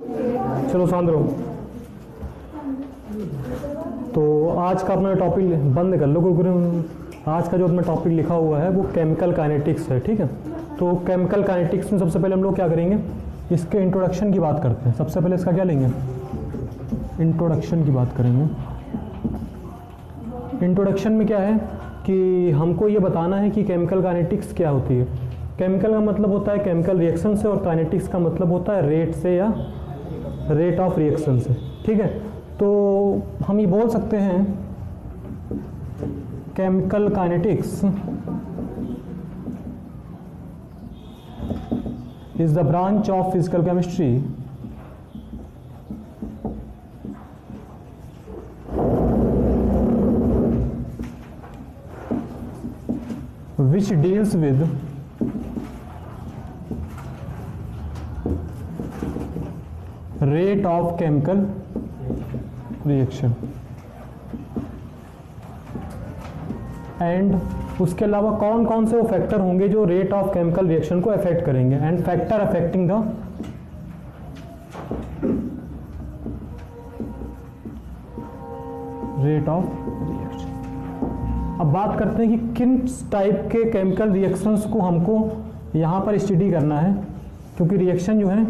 चलो शांत रहो। तो आज का अपना टॉपिक बंद कर लो गुरु। आज का जो अपना टॉपिक लिखा हुआ है वो केमिकल काइनेटिक्स है, ठीक है। तो केमिकल काइनेटिक्स में सबसे पहले हम लोग क्या करेंगे, इसके इंट्रोडक्शन की बात करते हैं। सबसे पहले इसका क्या लेंगे, इंट्रोडक्शन की बात करेंगे। इंट्रोडक्शन में क्या है कि हमको ये बताना है कि केमिकल काइनेटिक्स क्या होती है। केमिकल का मतलब होता है केमिकल रिएक्शन से, और काइनेटिक्स का मतलब होता है रेट से या रेट ऑफ रिएक्शन से, ठीक है। तो हम ये बोल सकते हैं chemical kinetics is the branch of physical chemistry which deals with rate of chemical reaction and उसके अलावा कौन कौन से वो फैक्टर होंगे जो रेट ऑफ केमिकल रिएक्शन को अफेक्ट करेंगे, and factor affecting the rate of reaction. अब बात करते हैं कि किन टाइप के केमिकल रिएक्शंस को हमको यहाँ पर स्टडी करना है, क्योंकि रिएक्शन जो है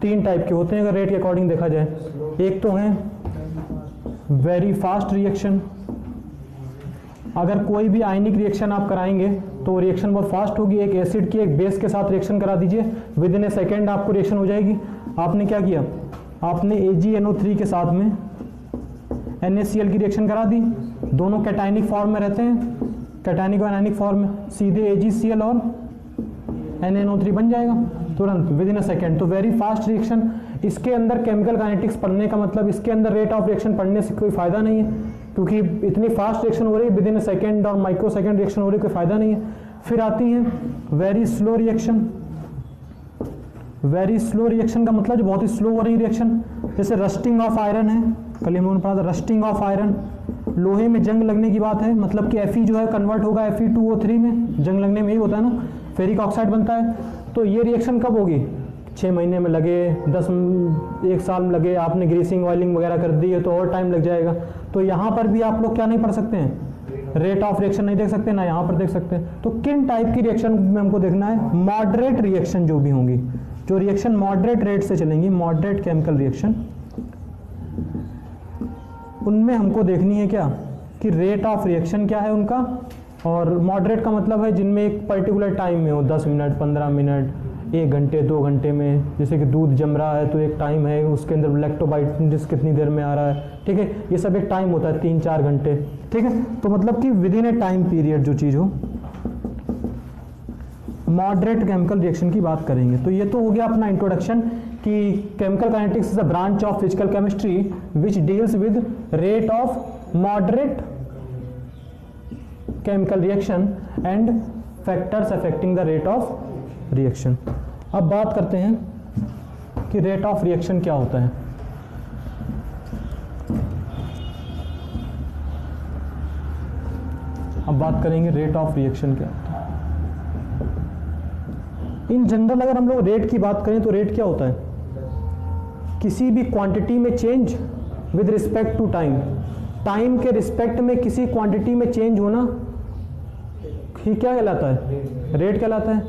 3 टाइप के होते हैं अगर रेट के अकॉर्डिंग देखा जाए। एक तो है वेरी फास्ट रिएक्शन, अगर कोई भी आयनिक रिएक्शन आप कराएंगे तो रिएक्शन बहुत फास्ट होगी। एक एसिड की एक बेस के साथ रिएक्शन करा दीजिए, विद इन ए सेकेंड आपको रिएक्शन हो जाएगी। आपने क्या किया, आपने AgNO3 के साथ में NaCl की रिएक्शन करा दी, दोनों कैटायनिक फॉर्म में रहते हैं, कैटायनिक और एनायनिक फॉर्म में, सीधे AgCl और NaNO3 बन जाएगा तुरंत विद इन अ सेकेंड। तो वेरी फास्ट रिएक्शन। इसके अंदर केमिकल काइनेटिक्स पढ़ने का मतलब इसके अंदर रेट ऑफ रिएक्शन पढ़ने से कोई फायदा नहीं है, क्योंकि इतनी फास्ट रिएक्शन हो रही है, विद इन अ सेकेंड और माइक्रो सेकेंड रिएक्शन हो रही है, कोई फायदा नहीं है। फिर आती है very slow reaction. Very slow reaction का मतलब जो बहुत ही स्लो हो रही रिएक्शन, जैसे रस्टिंग ऑफ आयरन है, कल हमने पढ़ा था रस्टिंग ऑफ आयरन। लोहे में जंग लगने की बात है, मतलब कि Fe जो है कन्वर्ट होगा Fe2O3 में, जंग लगने में यही होता है ना, फेरिक ऑक्साइड बनता है। तो ये रिएक्शन कब होगी, 6 महीने में लगे, 1 साल में लगे, आपने ग्रीसिंग ऑयलिंग वगैरह कर दी है तो और टाइम लग जाएगा। तो यहाँ पर भी आप लोग क्या नहीं पढ़ सकते हैं, रेट ऑफ रिएक्शन नहीं देख सकते ना, यहाँ पर देख सकते हैं। तो किन टाइप की रिएक्शन में हमको देखना है, मॉडरेट रिएक्शन जो भी होंगी, जो रिएक्शन मॉडरेट रेट से चलेंगी, मॉडरेट केमिकल रिएक्शन, उनमें हमको देखनी है क्या कि रेट ऑफ रिएक्शन क्या है उनका। और मॉडरेट का मतलब है जिनमें एक पर्टिकुलर टाइम में हो, 10 मिनट, 15 मिनट, 1 घंटे, 2 घंटे में। जैसे कि दूध जम रहा है तो एक टाइम है, उसके अंदर लैक्टोबाइसिस कितनी देर में आ रहा है, ठीक है। ये सब एक टाइम होता है, 3-4 घंटे, ठीक है। तो मतलब कि with in A time period जो चीज़ हो, मॉडरेट केमिकल रिएक्शन की बात करेंगे। तो ये तो हो गया अपना इंट्रोडक्शन कि chemical kinetics is a branch of physical chemistry which deals with rate of moderate chemical reaction and factors affecting the rate of reaction. अब बात करते हैं कि रेट ऑफ रिएक्शन क्या होता है। अब बात करेंगे रेट ऑफ रिएक्शन क्या होता है। इन जनरल अगर हम लोग रेट की बात करें तो रेट क्या होता है, किसी भी क्वांटिटी में change with respect to time. Time के रिस्पेक्ट में किसी क्वांटिटी में चेंज होना ही क्या कहलाता है, रेट कहलाता है।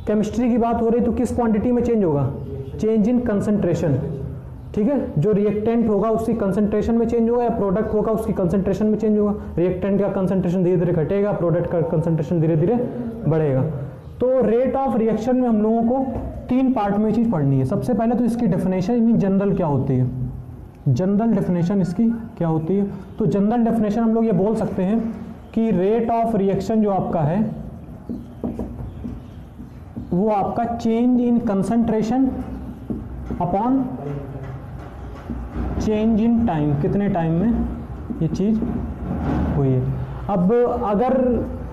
केमिस्ट्री की बात हो रही तो किस क्वांटिटी में चेंज होगा, चेंज इन कंसंट्रेशन, ठीक है। जो रिएक्टेंट होगा उसकी कंसंट्रेशन में चेंज होगा, या प्रोडक्ट होगा उसकी कंसंट्रेशन में चेंज होगा। रिएक्टेंट का कंसंट्रेशन धीरे धीरे घटेगा, प्रोडक्ट का कंसंट्रेशन धीरे धीरे बढ़ेगा। तो रेट ऑफ रिएक्शन में हम लोगों को 3 पार्ट में चीज़ पढ़नी है। सबसे पहले तो इसकी डेफिनेशन इन जनरल क्या होती है, जनरल डेफिनेशन इसकी क्या होती है। तो जनरल डेफिनेशन हम लोग ये बोल सकते हैं कि रेट ऑफ रिएक्शन जो आपका है वो आपका change in concentration upon change in time, कितने टाइम में ये चीज़ हुई है। अब अगर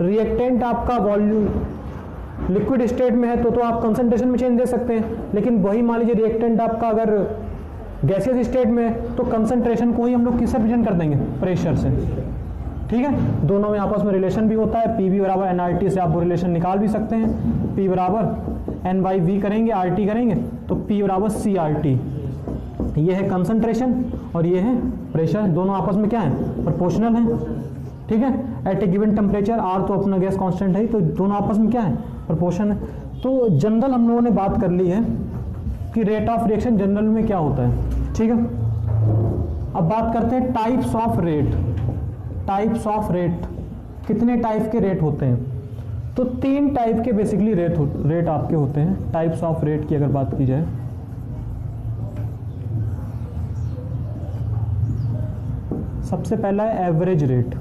रिएक्टेंट आपका वॉल्यूम लिक्विड स्टेट में है तो आप कंसंट्रेशन में चेंज दे सकते हैं, लेकिन वही मान लीजिए रिएक्टेंट आपका अगर गैसियस स्टेट में है तो कंसंट्रेशन को ही हम लोग किससे रिप्रेजेंट कर देंगे, प्रेशर से, ठीक है। दोनों में आपस में रिलेशन भी होता है, PV बराबर nRT से आप वो रिलेशन निकाल भी सकते हैं। P बराबर N/V करेंगे, RT करेंगे तो P बराबर CRT, ये है कंसंट्रेशन और ये है प्रेशर, दोनों आपस में क्या है, प्रोपोर्शनल है, ठीक है। At a given temperature are, तो अपना गैस कांस्टेंट है, तो दोनों आपस में क्या है, प्रोपोर्शन है। तो जनरल हम लोगों ने बात कर ली है कि रेट ऑफ रिएक्शन जनरल में क्या होता है, ठीक है। अब बात करते हैं types of rate. Types of rate, कितने टाइप के रेट होते हैं? तो 3 टाइप के बेसिकली रेट आपके होते हैं टाइप्स ऑफ रेट की अगर बात की जाए। सबसे पहला है एवरेज रेट।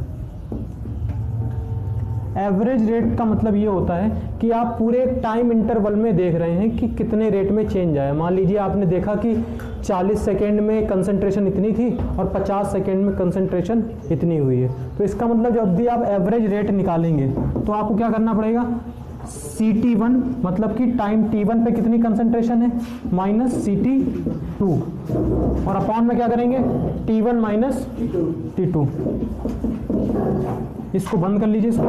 एवरेज रेट का मतलब ये होता है कि आप पूरे टाइम इंटरवल में देख रहे हैं कि कितने रेट में चेंज आया। मान लीजिए आपने देखा कि 40 सेकेंड में कंसंट्रेशन इतनी थी और 50 सेकेंड में कंसंट्रेशन इतनी हुई है। तो इसका मतलब जब भी आप एवरेज रेट निकालेंगे तो आपको क्या करना पड़ेगा, CT1 मतलब कि टाइम T1 पे कितनी कंसंट्रेशन है माइनस CT2 और अपॉन में क्या करेंगे T1 माइनस T2। इसको बंद कर लीजिए इसको,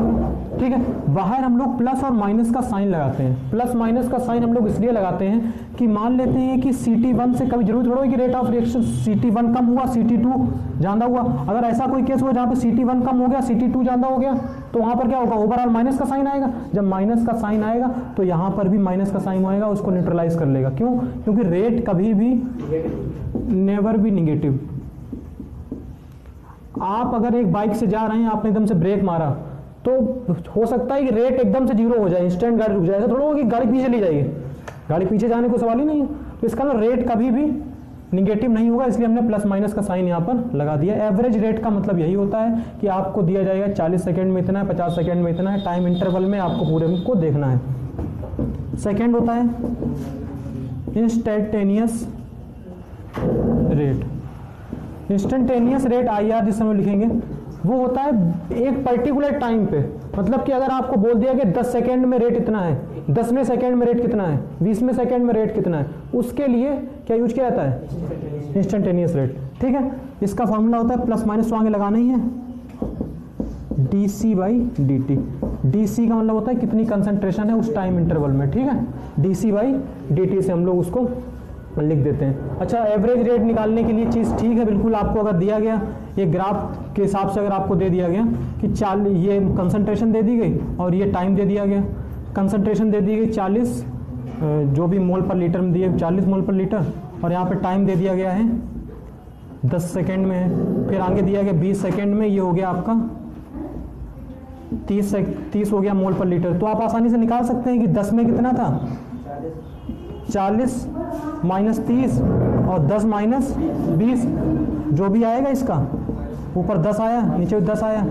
ठीक है। बाहर हम लोग प्लस और माइनस का साइन लगाते हैं। प्लस माइनस का साइन हम लोग इसलिए लगाते हैं कि मान लेते हैं कि CT1 से कभी जरूर थोड़ा कि रेट ऑफ रिएक्शन CT1 कम हुआ CT2 ज्यादा हुआ। अगर ऐसा कोई केस हुआ जहाँ पे CT1 कम हो गया CT2 ज्यादा हो गया तो वहां पर क्या होगा, ओवरऑल माइनस का साइन आएगा। जब माइनस का साइन आएगा तो यहाँ पर भी माइनस का साइन आएगा, उसको न्यूट्रलाइज कर लेगा। क्यों? क्योंकि रेट कभी भी नेवर भी निगेटिव। आप अगर एक बाइक से जा रहे हैं, आपने एकदम से ब्रेक मारा तो हो सकता है कि रेट एकदम से 0 हो जाए, इंस्टेंट गाड़ी रुक जाए। ऐसा थोड़ा होगा कि गाड़ी पीछे चली जाएगी, गाड़ी पीछे जाने को सवाल ही नहीं है। तो इसका ना रेट कभी भी निगेटिव नहीं होगा, इसलिए हमने प्लस माइनस का साइन यहाँ पर लगा दिया। एवरेज रेट का मतलब यही होता है कि आपको दिया जाएगा 40 सेकेंड में इतना है, 50 सेकेंड में इतना है, टाइम इंटरवल में आपको पूरे को देखना है। सेकेंड होता है instantaneous rate. Instantaneous rate IR जिस समय लिखेंगे वो होता है एक पर्टिकुलर टाइम पे। मतलब कि अगर आपको बोल दिया कि 10 सेकेंड में रेट इतना है, 10वें सेकेंड में रेट कितना है, 20वें सेकेंड में रेट कितना है, उसके लिए क्या यूज किया जाता है, इंस्टेंटेनियस रेट, ठीक है। इसका फॉर्मूला होता है प्लस माइनस तो आगे लगाना ही है, dc/dt। dc का मतलब होता है कितनी कंसंट्रेशन है उस टाइम इंटरवल में, ठीक है। dc/dt से हम लोग उसको लिख देते हैं। अच्छा, एवरेज रेट निकालने के लिए चीज़ ठीक है बिल्कुल। आपको अगर दिया गया ये ग्राफ के हिसाब से अगर आपको दे दिया गया कि 40, ये कंसंट्रेशन दे दी गई और ये टाइम दे दिया गया। कंसंट्रेशन दे दी गई 40 जो भी मोल पर लीटर में दिए 40 मोल पर लीटर, और यहाँ पे टाइम दे दिया गया है 10 सेकेंड में है। फिर आगे दिया गया 20 सेकेंड में, ये हो गया आपका 30 हो गया मोल पर लीटर। तो आप आसानी से निकाल सकते हैं कि 10 में कितना था, 40 माइनस 30 और 10 माइनस 20, जो भी आएगा इसका ऊपर 10 आया, नीचे 10 आया,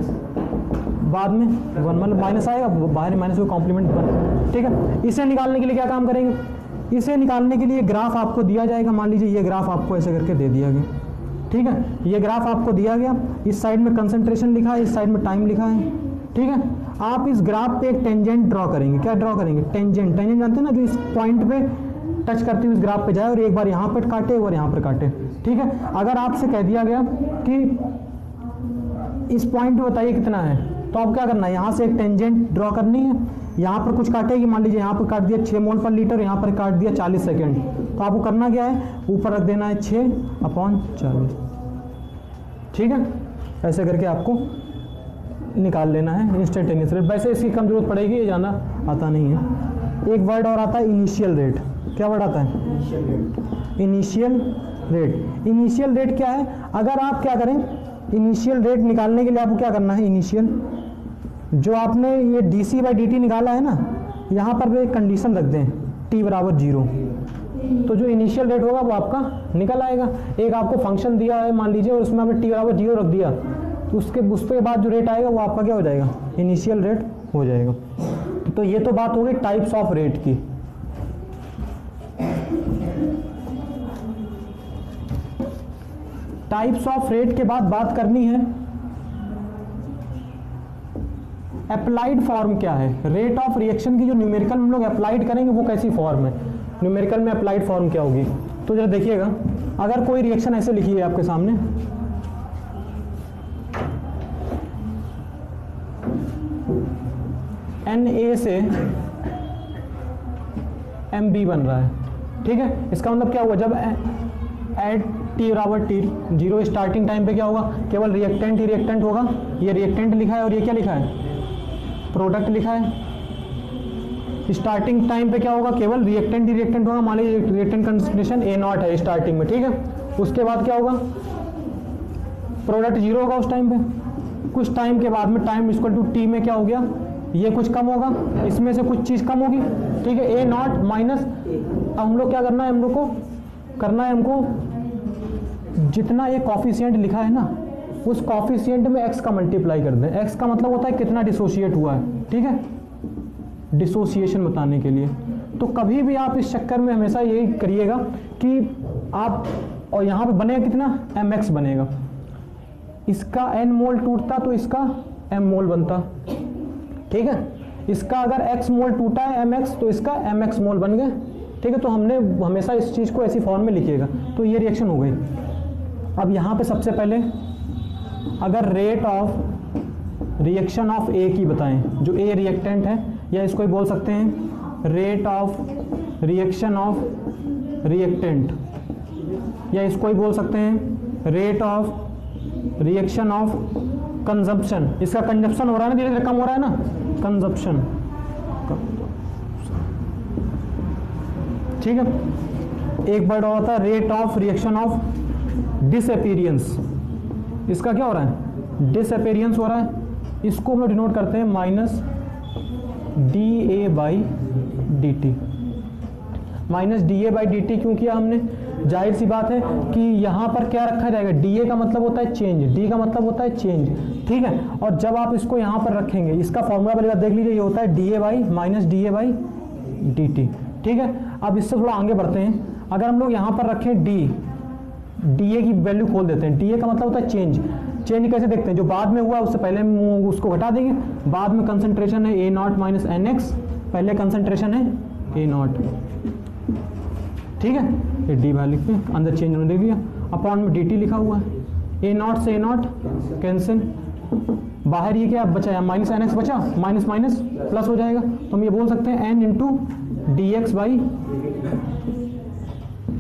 बाद में 1 मतलब माइनस आएगा, बाहर माइनस को कॉम्प्लीमेंट बन, ठीक है। इसे निकालने के लिए क्या काम करेंगे, इसे निकालने के लिए ग्राफ आपको दिया जाएगा। मान लीजिए ये ग्राफ आपको ऐसे करके दे दिया गया, ठीक है। ये ग्राफ आपको दिया गया, इस साइड में कंसंट्रेशन लिखा है, इस साइड में टाइम लिखा है, ठीक है। आप इस ग्राफ पे एक टेंजेंट ड्रॉ करेंगे। क्या ड्रॉ करेंगे, टेंजेंट। टेंजेंट जानते हैं ना, जो इस पॉइंट पे टच करते हुए इस ग्राफ पे जाए और एक बार यहाँ पर काटे और यहाँ पर काटे, ठीक है। अगर आपसे कह दिया गया कि इस पॉइंट पे बताइए कितना है, तो आप क्या करना है, यहाँ से एक टेंजेंट ड्रॉ करनी है, यहाँ पर कुछ काटेगी। मान लीजिए यहाँ पर काट दिया 6 मोल पर लीटर, यहाँ पर काट दिया 40 सेकेंड, तो आपको करना क्या है, ऊपर रख देना है 6/40, ठीक है। ऐसे करके आपको निकाल लेना है इंस्टेंटेनियस रेट। वैसे इसकी कम जरूरत पड़ेगी, ये जाना आता नहीं है। एक वर्ड और आता है इनिशियल रेट। क्या वर्ड आता है, इनिशियल रेट। इनिशियल रेट क्या है, अगर आप क्या करें, इनिशियल रेट निकालने के लिए आपको क्या करना है, इनिशियल जो आपने ये dc/dt निकाला है ना, यहाँ पर एक कंडीशन रख दें t=0, तो जो इनिशियल रेट होगा वो आपका निकल आएगा। एक आपको फंक्शन दिया है मान लीजिए, और उसमें आपने t=0 रख दिया, तो उसके बाद जो रेट आएगा वो आपका क्या हो जाएगा, इनिशियल रेट हो जाएगा। तो ये तो बात हो गई टाइप्स ऑफ रेट की। टाइप्स ऑफ रेट के बाद बात करनी है अप्लाइड फॉर्म क्या है। रेट ऑफ रिएक्शन की जो न्यूमेरिकल हम लोग अप्लाइड करेंगे वो कैसी फॉर्म है, न्यूमेरिकल में अप्लाइड फॉर्म क्या होगी। तो जरा देखिएगा, अगर कोई रिएक्शन ऐसे लिखी है आपके सामने, Na से Mb बन रहा है, ठीक है। इसका मतलब क्या हुआ, जब एट टी बराबर टी जीरो, स्टार्टिंग टाइम पे क्या होगा, केवल रिएक्टेंट ही रिएक्टेंट होगा। ये रिएक्टेंट लिखा है और ये क्या लिखा है, प्रोडक्ट लिखा है। स्टार्टिंग टाइम पे क्या होगा, केवल रिएक्टेंट ही रिएक्टेंट होगा। मान लीजिए रिएक्टेंट कंसंट्रेशन ए नॉट है स्टार्टिंग में, ठीक है। उसके बाद क्या होगा, प्रोडक्ट जीरो होगा उस टाइम पे। कुछ टाइम के बाद में टाइम इक्वल टू टी में क्या हो गया, ये कुछ कम होगा, इसमें से कुछ चीज़ कम होगी, ठीक है। ए नॉट माइनस, अब हम लोग क्या करना है, हम लोग को करना है, हमको जितना ये कॉफिशिएंट लिखा है ना, उस कॉफिशिएंट में एक्स का मल्टीप्लाई कर दें। एक्स का मतलब होता है कितना डिसोशिएट हुआ है, ठीक है, डिसोसिएशन बताने के लिए। तो कभी भी आप इस चक्कर में हमेशा यही करिएगा कि आप, और यहाँ पे बनेगा कितना, एम एक्स बनेगा। इसका एन मोल टूटता तो इसका एम मोल बनता, ठीक है। इसका अगर एक्स मोल टूटा है एम एक्स, तो इसका एम एक्स मोल बन गए, ठीक है। तो हमने हमेशा इस चीज़ को ऐसी फॉर्म में लिखिएगा। तो ये रिएक्शन हो गई। अब यहाँ पे सबसे पहले अगर रेट ऑफ रिएक्शन ऑफ ए की बताएं, जो ए रिएक्टेंट है, या इसको ही बोल सकते हैं rate of reaction of reactant, या इसको ही बोल सकते हैं rate of reaction of consumption. इसका कंजप्शन हो रहा है ना, धीरे धीरे कम हो रहा है ना, कंजप्शन, ठीक है। एक वर्ड और होता है rate of reaction of disappearance. इसका क्या हो रहा है, डिसअपीयरेंस हो रहा है। इसको हम लोग डिनोट करते हैं minus D A by D T. Minus D A by D T क्यों किया हमने, जाहिर सी बात है कि यहाँ पर क्या रखा जाएगा, डी ए का मतलब होता है चेंज, डी का मतलब होता है चेंज, ठीक है। और जब आप इसको यहाँ पर रखेंगे, इसका फॉर्मूला पहले देख लीजिए, ये होता है D A by minus D A by D T, ठीक है। अब इससे थोड़ा आगे बढ़ते हैं। अगर हम लोग यहाँ पर रखें डी ए की वैल्यू खोल देते हैं। डी ए का मतलब होता है चेंज। चेंज कैसे देखते हैं, जो बाद में हुआ उससे पहले उसको घटा देंगे। बाद में कंसंट्रेशन है ए नॉट माइनस एन एक्स, पहले कंसंट्रेशन है ए नॉट, ठीक है। ये डी बाहर लिखते हैं, अंदर चेंज होने दे दिया, अपॉन में डी टी लिखा हुआ है। ए नॉट से ए नॉट कैंसिल, बाहर ये क्या बचा, माइनस एन एक्स बचा, माइनस माइनस प्लस हो जाएगा। तो हम ये बोल सकते हैं N into D x by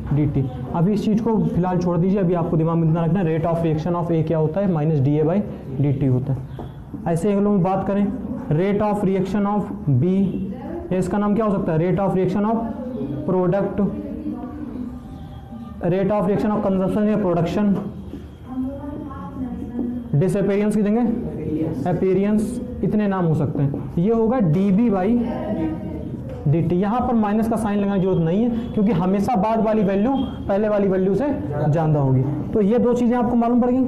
D T. अभी इस चीज़ को फिलहाल छोड़ दीजिए, अभी आपको दिमाग में इतना रखना है rate of reaction of A क्या होता है, minus D A by D T होता है। ऐसे अगर हम बात करें rate of reaction of B, इसका नाम क्या हो सकता है, rate of reaction of product, rate of reaction of consumption या प्रोडक्शन, डिसअपीयरेंस की देंगे अपीयरेंस, इतने नाम हो सकते हैं। ये होगा D B by D T. यहाँ पर माइनस का साइन लगाने की जरूरत नहीं है, क्योंकि हमेशा बाद वाली वैल्यू पहले वाली वैल्यू से ज़्यादा होगी। तो ये दो चीज़ें आपको मालूम पड़ गई,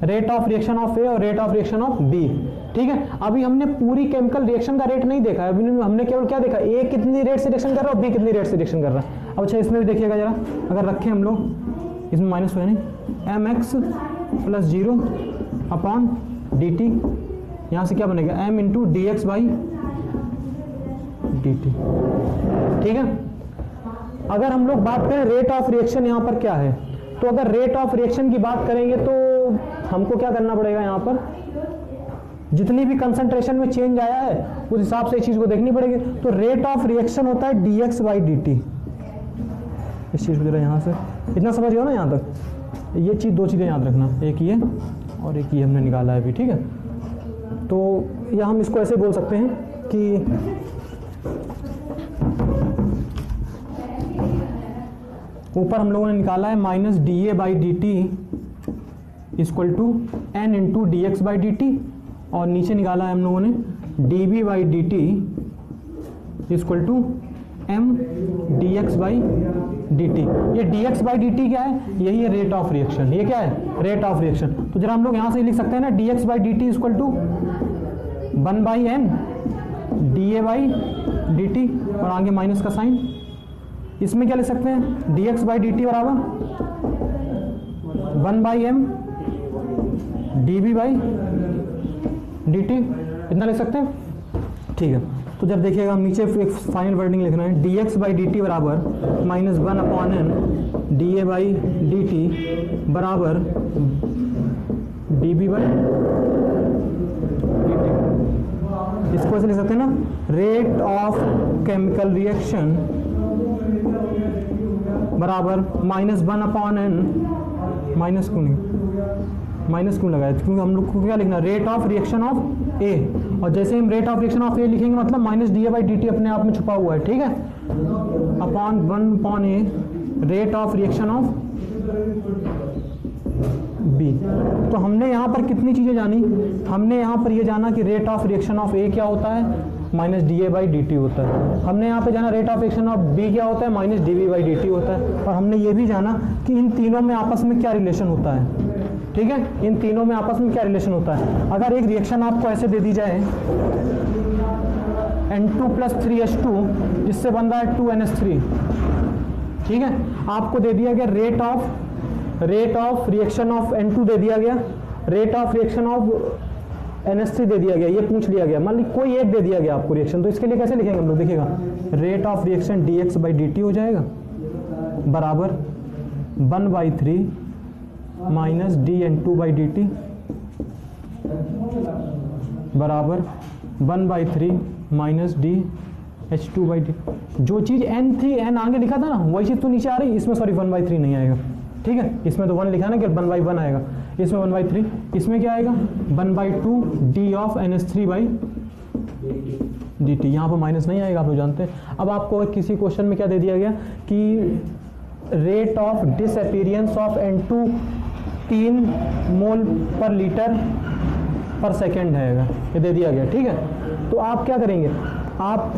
rate of reaction of A और rate of reaction of B, ठीक है। अभी हमने पूरी केमिकल रिएक्शन का रेट नहीं देखा है, अभी हमने केवल क्या देखा, ए कितनी रेट से रिएक्शन कर रहा है और बी कितनी रेट से रिएक्शन कर रहा है। अब अच्छा इसमें भी देखिएगा जरा, अगर रखें हम लोग, इसमें माइनस हुआ नहीं, M X plus zero upon D T, यहाँ से क्या बनेगा M into D x by D T, ठीक है। अगर हम लोग बात करें रेट ऑफ रिएक्शन यहाँ पर क्या है, तो अगर रेट ऑफ रिएक्शन की बात करेंगे तो हमको क्या करना पड़ेगा, यहाँ पर जितनी भी कंसंट्रेशन में चेंज आया है उस हिसाब से इस चीज को देखनी पड़ेगी। तो रेट ऑफ रिएक्शन होता है d x by D T. इस चीज को जरा यहाँ से इतना समझ गया ना, यहाँ तक ये चीज, दो चीजें याद रखना, एक ये और एक ये हमने निकाला है अभी, ठीक है। तो या हम इसको ऐसे बोल सकते हैं कि ऊपर हम लोगों ने निकाला है minus D A by D T equal to n into D x by D T, और नीचे निकाला है हम लोगों ने d B by D T equal to m d x by D t. ये d x by D t क्या है, यही है रेट ऑफ रिएक्शन। ये क्या है, रेट ऑफ रिएक्शन। तो जरा हम लोग यहाँ से लिख सकते हैं ना, D x by D T equal to 1 by N D A by D T, और आगे माइनस का साइन। इसमें क्या लिख सकते हैं, D x by D T बराबर 1 by M D B by D T, इतना लिख सकते हैं, ठीक है। तो जब देखिएगा हम नीचे एक फाइनल वर्डिंग लिखना है, d x by D T बराबर minus 1 upon n D A by D T बराबर d B by D t. इसको ऐसे लिख सकते हैं ना, रेट ऑफ केमिकल रिएक्शन बराबर -1/n, माइनस क्यों लगाया, क्योंकि हम लोग को क्या लिखना, rate of reaction of A, और जैसे हम रेट ऑफ रिएक्शन ऑफ ए लिखेंगे मतलब -dA/dt अपने आप में छुपा हुआ है, ठीक है, upon 1/a rate of reaction of B. तो हमने यहाँ पर कितनी चीज़ें जानी, हमने यहाँ पर ये जाना कि rate of reaction of A क्या होता है, -dA/dt होता है। हमने यहाँ पे जाना rate of reaction of B क्या होता है, -dV/dt होता है। और हमने ये भी जाना कि इन तीनों में आपस में क्या रिलेशन होता है, ठीक है, इन तीनों में आपस में क्या रिलेशन होता है। अगर एक रिएक्शन आपको ऐसे दे दी जाए N2 + 3H2 जिससे बन रहा है 2NH3, ठीक है, आपको दे दिया गया rate of reaction of N2 दे दिया गया, rate of reaction of NH3 दे दिया गया, ये पूछ लिया गया, मान ली कोई एक दे दिया गया आपको रिएक्शन, तो इसके लिए कैसे लिखेंगे हम लोग, देखिएगा रेट ऑफ रिएक्शन dx/dt हो जाएगा बराबर 1/3 -dN2/dt बराबर 1/3 -dH2/dt। जो चीज़ n थी n आगे लिखा था ना, वही चीज़ तो नीचे आ रही, इसमें सॉरी 1/3 नहीं आएगा, ठीक है, इसमें तो 1 लिखा ना कि 1/1 आएगा, इसमें 1/3, इसमें क्या आएगा 1/2 d ऑफ NH3/dt, यहाँ पर माइनस नहीं आएगा, आप लोग जानते हैं। अब आपको किसी क्वेश्चन में क्या दे दिया गया कि rate of disappearance of N2 3 मोल पर लीटर पर सेकेंड है, ये दे दिया गया, ठीक है। तो आप क्या करेंगे, आप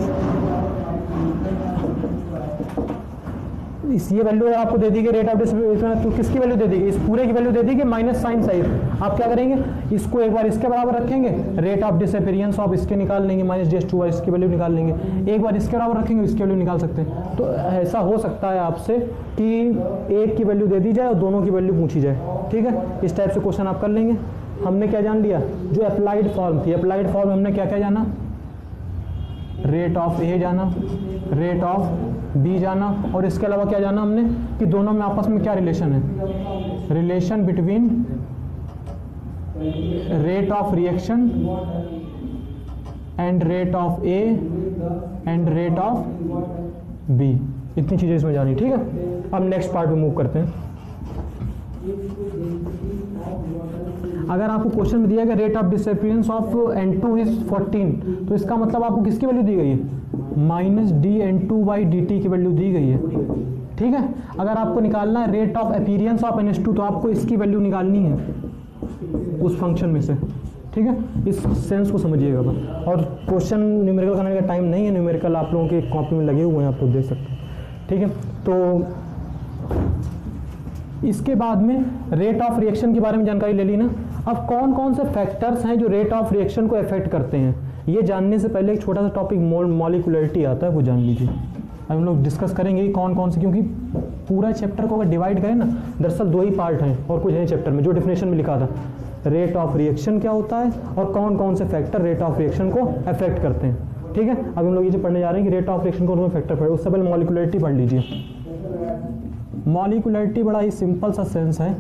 इस ये वैल्यू आपको दे दी गई रेट ऑफ डिसअपीयरेंस, तो किसकी वैल्यू दे दी गई, इस पूरे की वैल्यू दे दी गई माइनस साइन साइड। आप क्या करेंगे, इसको एक बार इसके बराबर रखेंगे, रेट ऑफ डिसअपीयरेंस ऑफ इसके निकाल लेंगे -dH2 इसकी वैल्यू निकाल लेंगे, एक बार इसके बराबर रखेंगे, इसकी वैल्यू निकाल सकते हैं। तो ऐसा हो सकता है आपसे कि एक की वैल्यू दे दी जाए और दोनों की वैल्यू पूछी जाए, ठीक है, इस टाइप से क्वेश्चन आप कर लेंगे। हमने क्या जान लिया, जो अप्लाइड फॉर्म थी, अप्लाइड फॉर्म में हमने क्या क्या जाना, रेट ऑफ ए जाना, रेट ऑफ बी जाना, और इसके अलावा क्या जाना हमने कि दोनों में आपस में क्या रिलेशन है, relation between rate of reaction and rate of A and rate of B, इतनी चीज़ें इसमें जानी, ठीक है। अब नेक्स्ट पार्ट में मूव करते हैं। अगर आपको क्वेश्चन में दिया गया rate of disappearance of N2 is 14, तो इसका मतलब आपको किसकी वैल्यू दी गई है, -dN2/dt की वैल्यू दी गई है, ठीक है। अगर आपको निकालना है rate of appearance of NH2, तो आपको इसकी वैल्यू निकालनी है उस फंक्शन में से, ठीक है, इस सेंस को समझिएगा बस। और क्वेश्चन न्यूमेरिकल करने का टाइम नहीं है, न्यूमेरिकल आप लोगों के कॉपी में लगे हुए हैं, आप लोग देख सकते हैं, ठीक है। तो इसके बाद में रेट ऑफ रिएक्शन के बारे में जानकारी ले ली ना। अब कौन कौन से फैक्टर्स हैं जो रेट ऑफ रिएक्शन को अफेक्ट करते हैं, ये जानने से पहले एक छोटा सा टॉपिक मॉलिक्यूलरिटी आता है, वो जान लीजिए। अब हम लोग डिस्कस करेंगे कौन कौन से, क्योंकि पूरा चैप्टर को अगर डिवाइड करें ना, दरअसल 2 ही पार्ट हैं और कुछ है चैप्टर में, जो डिफिनेशन में लिखा था, रेट ऑफ रिएक्शन क्या होता है और कौन कौन से फैक्टर रेट ऑफ रिएक्शन को अफेक्ट करते हैं, ठीक है। अब हम लोग ये जो पढ़ने जा रहे हैं कि रेट ऑफ रिएक्शन को फैक्टर पढ़े, उससे पहले मॉलिक्यूलरिटी पढ़ लीजिए। मॉलिक्यूलरिटी बड़ा ही सिंपल सा सेंस है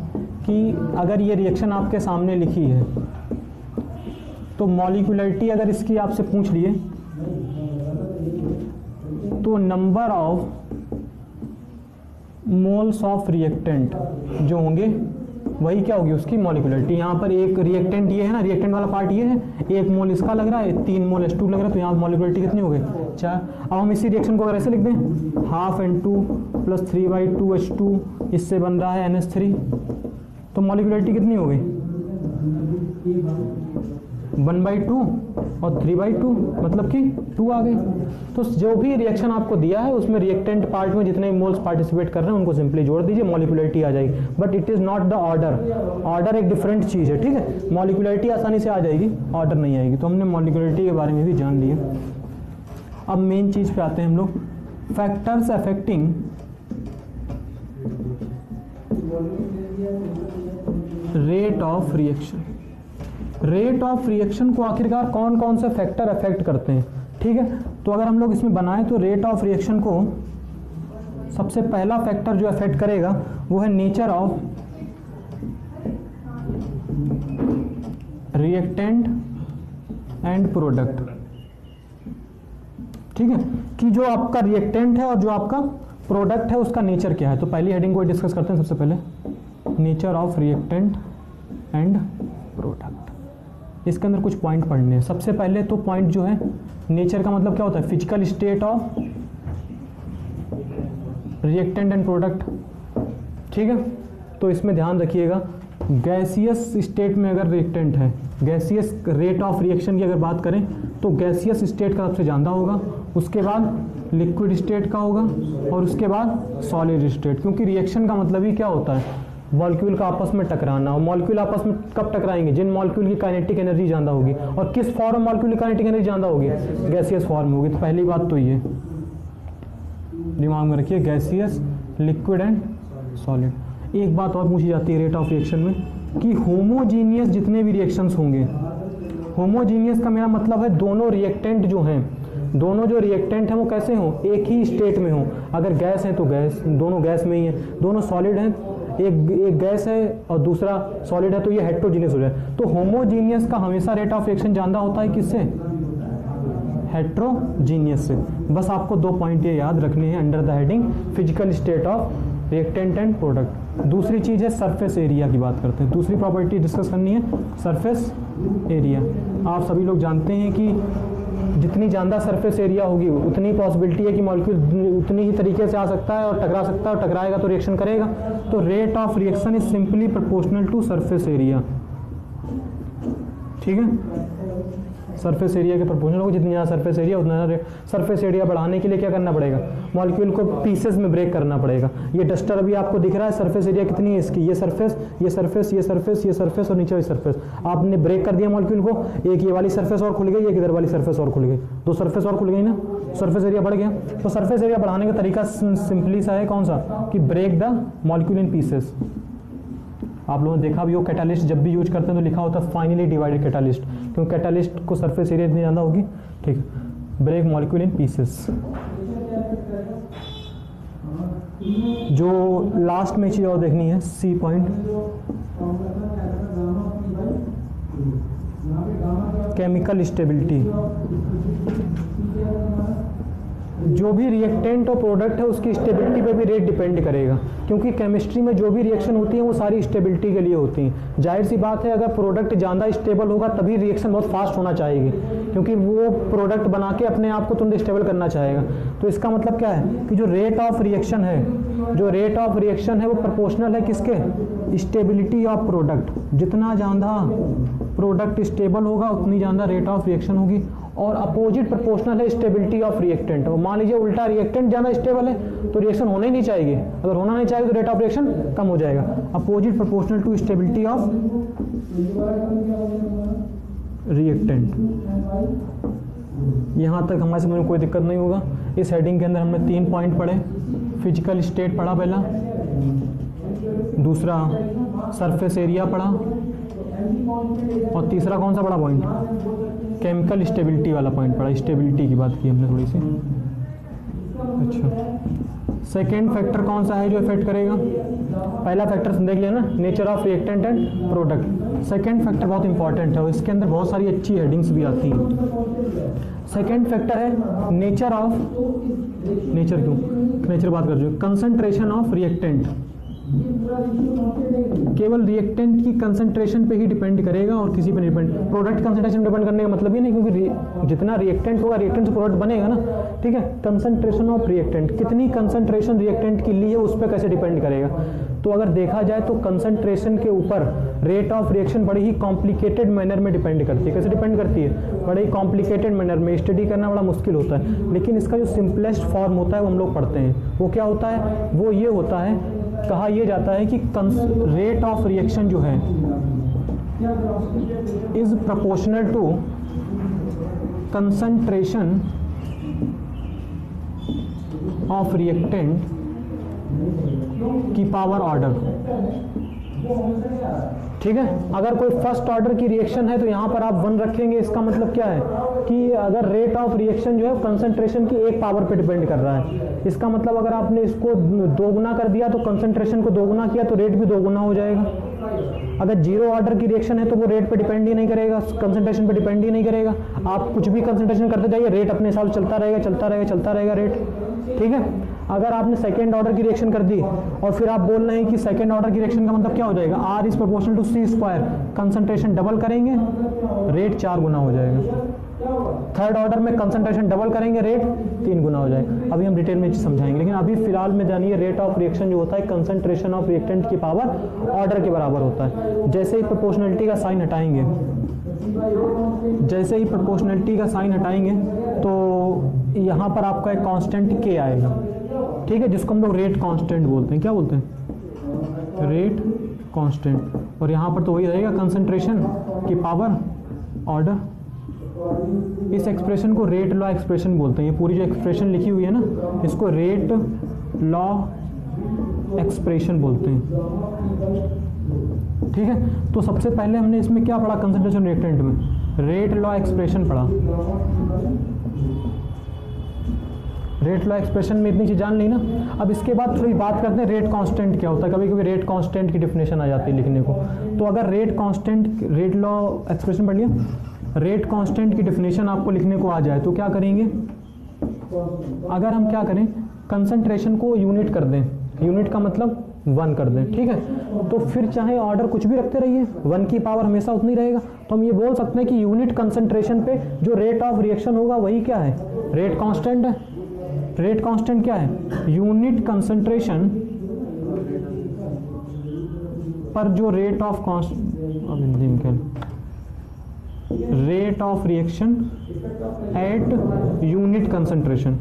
कि अगर ये रिएक्शन आपके सामने लिखी है, तो मॉलिक्यूलरिटी अगर इसकी आपसे पूछ लिए, तो number of moles of reactant जो होंगे वही क्या होगी उसकी मॉलिक्यूलरिटी। यहाँ पर एक रिएक्टेंट ये है ना, रिएक्टेंट वाला पार्ट ये है, 1 मोल इसका लग रहा है, 3 मोल H2 लग रहा है, तो यहाँ मॉलिक्यूलरिटी कितनी हो गई 4। अब हम इसी रिएक्शन को अगर ऐसे लिख दें, 12 N2 + 3/2 H2, इससे बन रहा है NH3, तो मॉलिक्यूलरिटी कितनी हो गई 1/2 और 3/2, मतलब कि 2 आ गई। तो जो भी रिएक्शन आपको दिया है उसमें रिएक्टेंट पार्ट में जितने मोल्स पार्टिसिपेट कर रहे हैं उनको सिंपली जोड़ दीजिए, मॉलिक्यूलरिटी आ जाएगी। But it is not the order, order एक डिफरेंट चीज़ है, ठीक है। मॉलिक्यूलरिटी आसानी से आ जाएगी, ऑर्डर नहीं आएगी। तो हमने मॉलिक्यूलरिटी के बारे में भी जान लिया। अब मेन चीज़ पे आते हैं हम लोग, factors affecting rate of reaction. Rate of reaction को आखिरकार कौन कौन से फैक्टर अफेक्ट करते हैं, ठीक है। तो अगर हम लोग इसमें बनाएं तो रेट ऑफ रिएक्शन को सबसे पहला फैक्टर जो अफेक्ट करेगा वो है nature of reactant and product, ठीक है, कि जो आपका रिएक्टेंट है और जो आपका प्रोडक्ट है उसका नेचर क्या है, तो पहली हेडिंग को डिस्कस करते हैं सबसे पहले, nature of reactant and product. इसके अंदर कुछ पॉइंट पढ़ने हैं। सबसे पहले तो पॉइंट जो है, नेचर का मतलब क्या होता है, physical state of reactant and product, ठीक है। तो इसमें ध्यान रखिएगा, गैसियस स्टेट में अगर रिएक्टेंट है, गैसियस रेट ऑफ रिएक्शन की अगर बात करें तो गैसियस स्टेट का सबसे ज़्यादा होगा, उसके बाद लिक्विड स्टेट का होगा और उसके बाद सॉलिड स्टेट। क्योंकि रिएक्शन का मतलब ही क्या होता है, मॉलिक्यूल का आपस में टकराना। और मॉलिक्यूल आपस में कब टकराएंगे, जिन मॉलिक्यूल की काइनेटिक एनर्जी ज़्यादा होगी। और किस फॉर्म मॉलिक्यूल की काइनेटिक एनर्जी ज़्यादा होगी, गैसियस फॉर्म में होगी। तो पहली बात तो ये दिमाग में रखिए, गैसियस, लिक्विड एंड सॉलिड। एक बात और पूछी जाती है रेट ऑफ रिएक्शन में कि होमोजीनियस जितने भी रिएक्शंस होंगे, होमोजीनियस का मेरा मतलब है दोनों रिएक्टेंट जो हैं, दोनों जो रिएक्टेंट हैं वो कैसे हों, एक ही स्टेट में हों। अगर गैस है तो गैस, दोनों गैस में ही है। दोनों सॉलिड हैं, एक गैस है और दूसरा सॉलिड है, तो ये हेट्रोजीनियस हो जाए। तो होमोजीनियस का हमेशा रेट ऑफ रिएक्शन ज़्यादा होता है किससे, हेट्रोजीनियस से। बस आपको 2 पॉइंट ये याद रखने हैं under the heading physical state of reactant and product. दूसरी चीज़ है सरफेस एरिया की बात करते हैं। दूसरी प्रॉपर्टी डिस्कस करनी है, सरफेस एरिया। आप सभी लोग जानते हैं कि जितनी ज़्यादा सरफेस एरिया होगी उतनी पॉसिबिलिटी है कि मॉलिक्यूल उतनी ही तरीके से आ सकता है और टकरा सकता है, और टकराएगा तो रिएक्शन करेगा। तो rate of reaction is simply proportional to surface area, ठीक है। सरफेस एरिया के प्रोपोर्शनल होगा, जितनी ज़्यादा सरफेस एरिया उतना ज़्यादा। सरफेस एरिया बढ़ाने के लिए क्या करना पड़ेगा, मॉलिक्यूल को पीसेस में ब्रेक करना पड़ेगा। ये डस्टर अभी आपको दिख रहा है, सरफेस एरिया कितनी है इसकी, ये सरफेस, ये सरफेस, ये सरफेस, ये सरफेस और नीचे वाली सरफेस। आपने ब्रेक कर दिया मॉलिक्यूल को, एक ये वाली सरफेस और खुल गई, एक इधर वाली सरफेस और खुल गई, 2 सरफेस और खुल गई ना, सरफेस एरिया बढ़ गया। तो सरफेस एरिया बढ़ाने का तरीका सिंपली सा है, कौन सा, कि break the molecule in pieces. आप लोगों ने देखा भी हो, कैटालिस्ट जब भी यूज करते हैं तो लिखा होता है फाइनली डिवाइडेड कैटालिस्ट, क्योंकि कैटालिस्ट को सरफेस एरिया इतनी ज़्यादा होगी, ठीक है। Break molecule in pieces. जो लास्ट में चीज़ और देखनी है, सी पॉइंट, केमिकल स्टेबिलिटी। जो भी रिएक्टेंट और प्रोडक्ट है उसकी स्टेबिलिटी पे भी रेट डिपेंड करेगा, क्योंकि केमिस्ट्री में जो भी रिएक्शन होती है वो सारी स्टेबिलिटी के लिए होती हैं। जाहिर सी बात है, अगर प्रोडक्ट ज़्यादा स्टेबल होगा तभी रिएक्शन बहुत फास्ट होना चाहिए, क्योंकि वो प्रोडक्ट बना के अपने आप को तुरंत स्टेबल करना चाहेगा। तो इसका मतलब क्या है कि जो रेट ऑफ रिएक्शन है, जो रेट ऑफ रिएक्शन है वो प्रोपोर्शनल है किसके, स्टेबिलिटी ऑफ प्रोडक्ट। जितना ज़्यादा प्रोडक्ट स्टेबल होगा उतनी ज़्यादा रेट ऑफ रिएक्शन होगी, और अपोजिट प्रोपोर्शनल है स्टेबिलिटी ऑफ रिएक्टेंट। और मान लीजिए उल्टा, रिएक्टेंट ज़्यादा स्टेबल है तो रिएक्शन होना ही नहीं चाहिए, अगर होना नहीं चाहिए तो रेट ऑफ रिएक्शन कम हो जाएगा। Opposite proportional to stability of reactant. यहाँ तक हमारे समझ में कोई दिक्कत नहीं होगा। इस हेडिंग के अंदर हमने 3 पॉइंट पढ़े, फिजिकल स्टेट पढ़ा पहला, दूसरा सरफेस एरिया पढ़ा, और तीसरा कौन सा बड़ा पॉइंट, केमिकल स्टेबिलिटी वाला पॉइंट पढ़ा। स्टेबिलिटी की बात की हमने थोड़ी सी। अच्छा, सेकेंड फैक्टर कौन सा है जो इफेक्ट करेगा, पहला फैक्टर देख लिया ना, nature of reactant and product. Second factor बहुत इंपॉर्टेंट है और इसके अंदर बहुत सारी अच्छी हेडिंग्स भी आती हैं। सेकेंड फैक्टर है नेचर ऑफ, नेचर क्यों, नेचर बात कर रहे हो, कंसंट्रेशन ऑफ रिएक्टेंट। केवल रिएक्टेंट की कंसंट्रेशन पे ही डिपेंड करेगा और किसी पे नहीं डिपेंड। प्रोडक्ट कंसंट्रेशन डिपेंड करने का मतलब ही नहीं, क्योंकि जितना रिएक्टेंट होगा रिएक्टेंट से प्रोडक्ट बनेगा ना, ठीक है। कंसंट्रेशन ऑफ रिएक्टेंट, कितनी कंसंट्रेशन रिएक्टेंट की ली है उस पर कैसे डिपेंड करेगा। तो अगर देखा जाए तो कंसंट्रेशन के ऊपर रेट ऑफ रिएक्शन बड़ी ही कॉम्प्लिकेटेड मैनर में डिपेंड करती है। कैसे डिपेंड करती है, बड़े ही कॉम्प्लिकेटेड मैनर में, स्टडी करना बड़ा मुश्किल होता है। लेकिन इसका जो सिंपलेस्ट फॉर्म होता है वो हम लोग पढ़ते हैं, वो क्या होता है, वो ये होता है, कहा यह जाता है कि रेट ऑफ रिएक्शन जो है is proportional to concentration of reactant की पावर ऑर्डर, ठीक है। अगर कोई फर्स्ट ऑर्डर की रिएक्शन है तो यहाँ पर आप 1 रखेंगे, इसका मतलब क्या है कि अगर रेट ऑफ रिएक्शन जो है कंसंट्रेशन की 1 पावर पे डिपेंड कर रहा है। इसका मतलब अगर आपने इसको 2 गुना कर दिया तो कंसंट्रेशन को 2 गुना किया तो रेट भी 2 गुना हो जाएगा। अगर 0 ऑर्डर की रिएक्शन है तो वो रेट पे डिपेंड ही नहीं करेगा, कंसंट्रेशन पे डिपेंड ही नहीं करेगा। आप कुछ भी कंसंट्रेशन करते जाइए, रेट अपने हिसाब से चलता रहेगा, चलता रहेगा, चलता रहेगा रेट, ठीक है। अगर आपने सेकेंड ऑर्डर की रिएक्शन कर दी और फिर आप बोल रहे हैं कि सेकेंड ऑर्डर की रिएक्शन का मतलब क्या हो जाएगा, R is proportional to C square, concentration double करेंगे रेट 4 गुना हो जाएगा। थर्ड ऑर्डर में कंसंट्रेशन डबल करेंगे रेट 3 गुना हो जाएगा। अभी हम डिटेल में समझाएंगे, लेकिन अभी फिलहाल में जानिए रेट ऑफ रिएक्शन जो होता है कंसंट्रेशन ऑफ रिएक्टेंट की पावर ऑर्डर के बराबर होता है। जैसे ही प्रोपोर्शनलिटी का साइन हटाएंगे, जैसे ही प्रोपोर्शनलिटी का साइन हटाएंगे तो यहाँ पर आपका एक कांस्टेंट K आएगा, ठीक है, जिसको हम लोग रेट कांस्टेंट बोलते हैं। क्या बोलते हैं, रेट कांस्टेंट। और यहाँ पर तो वही रहेगा कंसंट्रेशन की पावर ऑर्डर। इस एक्सप्रेशन को रेट लॉ एक्सप्रेशन बोलते हैं। ये पूरी जो एक्सप्रेशन लिखी हुई है ना, इसको रेट लॉ एक्सप्रेशन बोलते हैं, ठीक है। तो सबसे पहले हमने इसमें क्या पढ़ा, कंसंट्रेशन रिएक्टेंट में रेट लॉ एक्सप्रेशन पढ़ा। रेट लॉ एक्सप्रेशन में इतनी चीज जान ली ना। अब इसके बाद थोड़ी बात करते हैं रेट कांस्टेंट क्या होता है। कभी कभी रेट कांस्टेंट की डेफिनेशन आ जाती है लिखने को। तो अगर rate constant, rate law expression पढ़ लिया, रेट कांस्टेंट की डेफिनेशन आपको लिखने को आ जाए तो क्या करेंगे, अगर हम क्या करें, कंसंट्रेशन को यूनिट कर दें, यूनिट का मतलब 1 कर दें, ठीक है। तो फिर चाहे ऑर्डर कुछ भी रखते रहिए, 1 की पावर हमेशा उतनी रहेगा। तो हम ये बोल सकते हैं कि यूनिट कंसंट्रेशन पे जो रेट ऑफ रिएक्शन होगा वही क्या है, रेट कांस्टेंट है। रेट कांस्टेंट क्या है, यूनिट कंसंट्रेशन पर जो rate of rate of reaction at unit concentration,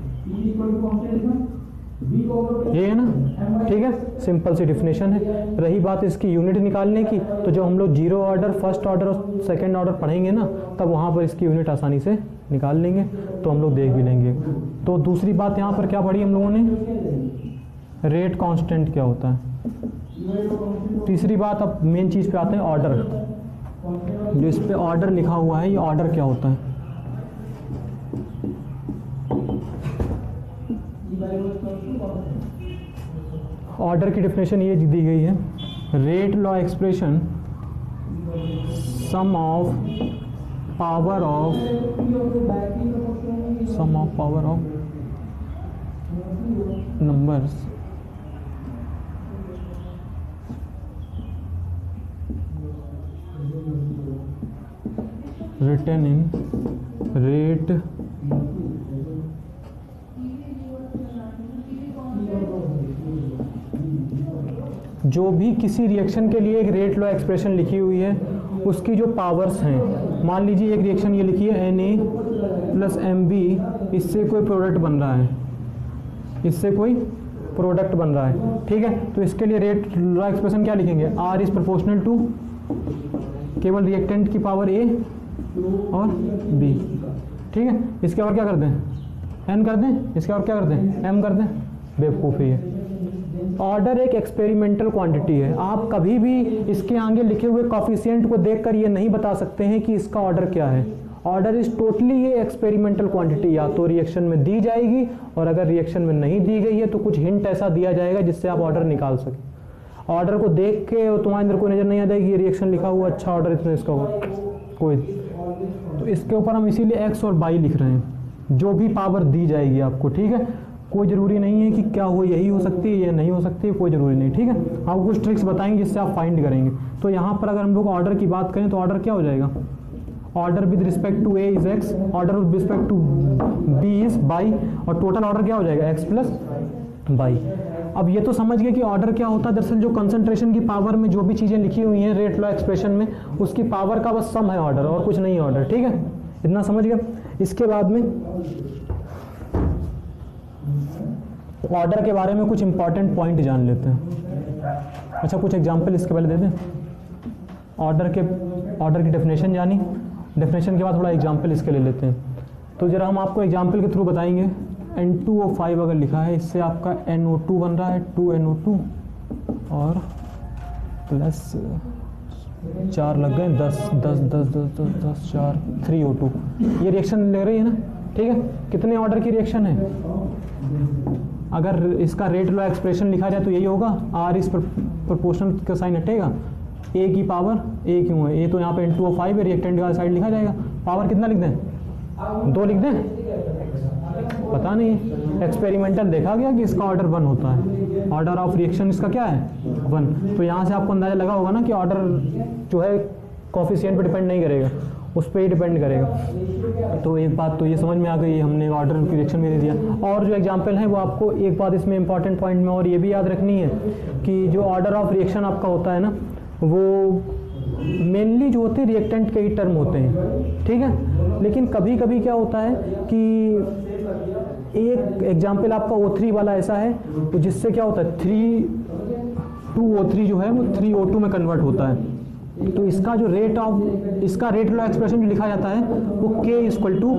ये है ना, ठीक है। सिंपल सी डिफिनेशन है। रही बात इसकी यूनिट निकालने की, तो जब हम लोग जीरो ऑर्डर, फर्स्ट ऑर्डर और सेकेंड ऑर्डर पढ़ेंगे ना, तब वहाँ पर इसकी यूनिट आसानी से निकाल लेंगे, तो हम लोग देख भी लेंगे। तो दूसरी बात यहाँ पर क्या पढ़ी हम लोगों ने, रेट कांस्टेंट क्या होता है। तीसरी बात, अब मेन चीज़ पे आते हैं, ऑर्डर। जो इस पे ऑर्डर लिखा हुआ है, ये ऑर्डर क्या होता है। ऑर्डर की डेफिनेशन ये दी गई है, rate law expression sum of power of numbers written in rate जो भी किसी रिएक्शन के लिए एक रेट लॉ एक्सप्रेशन लिखी हुई है, उसकी जो पावर्स हैं, मान लीजिए एक रिएक्शन ये लिखी है Na+Mb, इससे कोई प्रोडक्ट बन रहा है, इससे कोई प्रोडक्ट बन रहा है, ठीक है। तो इसके लिए रेट लॉ एक्सप्रेशन क्या लिखेंगे, R इज प्रोपोर्शनल टू केवल रिएक्टेंट की पावर A और B, ठीक है। इसके और क्या कर दें, N कर दें, इसके और क्या कर दें, M कर दें, बेवकूफ़ी है। ऑर्डर एक एक्सपेरिमेंटल क्वांटिटी है। आप कभी भी इसके आगे लिखे हुए कॉफिशिएंट को देखकर ये नहीं बता सकते हैं कि इसका ऑर्डर क्या है। ऑर्डर इज टोटली ये एक्सपेरिमेंटल क्वांटिटी, या तो रिएक्शन में दी जाएगी, और अगर रिएक्शन में नहीं दी गई है तो कुछ हिंट ऐसा दिया जाएगा जिससे आप ऑर्डर निकाल सकें। ऑर्डर को देख के तुम्हारे अंदर कोई नजर नहीं आ जाएगी ये रिएक्शन लिखा हुआ, अच्छा ऑर्डर इसमें इसका हुआ कोई। तो इसके ऊपर हम इसीलिए एक्स और बाई लिख रहे हैं, जो भी पावर दी जाएगी आपको, ठीक है। कोई ज़रूरी नहीं है कि क्या हो, यही हो सकती है या नहीं हो सकती है, कोई ज़रूरी नहीं, ठीक है। आपको कुछ ट्रिक्स बताएंगे जिससे आप फाइंड करेंगे। तो यहाँ पर अगर हम लोग ऑर्डर की बात करें तो ऑर्डर क्या हो जाएगा, order with respect to A is x, order with respect to B is y, और टोटल ऑर्डर क्या हो जाएगा x प्लस बाई। अब ये तो समझ गए कि ऑर्डर क्या होता है। दरअसल जो कंसंट्रेशन की पावर में जो भी चीज़ें लिखी हुई हैं रेट लॉ एक्सप्रेशन में, उसकी पावर का बस सम है ऑर्डर, और कुछ नहीं है ऑर्डर, ठीक है। इतना समझ गए। इसके बाद में ऑर्डर के बारे में कुछ इंपॉर्टेंट पॉइंट जान लेते हैं। अच्छा, कुछ एग्जांपल इसके पहले दे दें। ऑर्डर की डेफिनेशन जानी, डेफिनेशन के बाद थोड़ा एग्जांपल इसके ले लेते हैं। तो जरा हम आपको एग्जांपल के थ्रू बताएंगे। N2O5 अगर लिखा है, इससे आपका NO2 बन रहा है, 2NO2 और प्लस 4 लग गए, 10 4 3O2। ये रिएक्शन ले रही है ना, ठीक है। कितने ऑर्डर की रिएक्शन है, अगर इसका रेट लॉ एक्सप्रेशन लिखा जाए तो यही होगा, R इस प्रोपोर्शनल का साइन हटेगा, A की पावर A क्यों है, A तो यहाँ पे N2O5 है, रिएक्टेंट वाला साइड लिखा जाएगा। पावर कितना लिख दें, 2 लिख दें, पता नहीं है। एक्सपेरिमेंटल देखा गया कि इसका ऑर्डर 1 होता है, ऑर्डर ऑफ रिएक्शन इसका क्या है 1। तो यहाँ से आपको अंदाजा लगा होगा ना कि ऑर्डर जो है कॉफिशिएंट पे डिपेंड नहीं करेगा, उस पर ही डिपेंड करेगा। तो एक बात तो ये समझ में आ गई, हमने ऑर्डर की रिएक्शन में दे दिया। और जो एग्जांपल है वो आपको एक बात इसमें इंपॉर्टेंट पॉइंट में और ये भी याद रखनी है कि जो ऑर्डर ऑफ रिएक्शन आपका होता है ना, वो मेनली जो होते हैं रिएक्टेंट के ही टर्म होते हैं, ठीक है। लेकिन कभी कभी क्या होता है कि एक एग्जांपल आपका O3 वाला ऐसा है तो जिससे क्या होता है 2O3 जो है वो 3O2 में कन्वर्ट होता है। तो इसका जो इसका रेट लॉ एक्सप्रेशन जो लिखा जाता है वो K इक्वल टू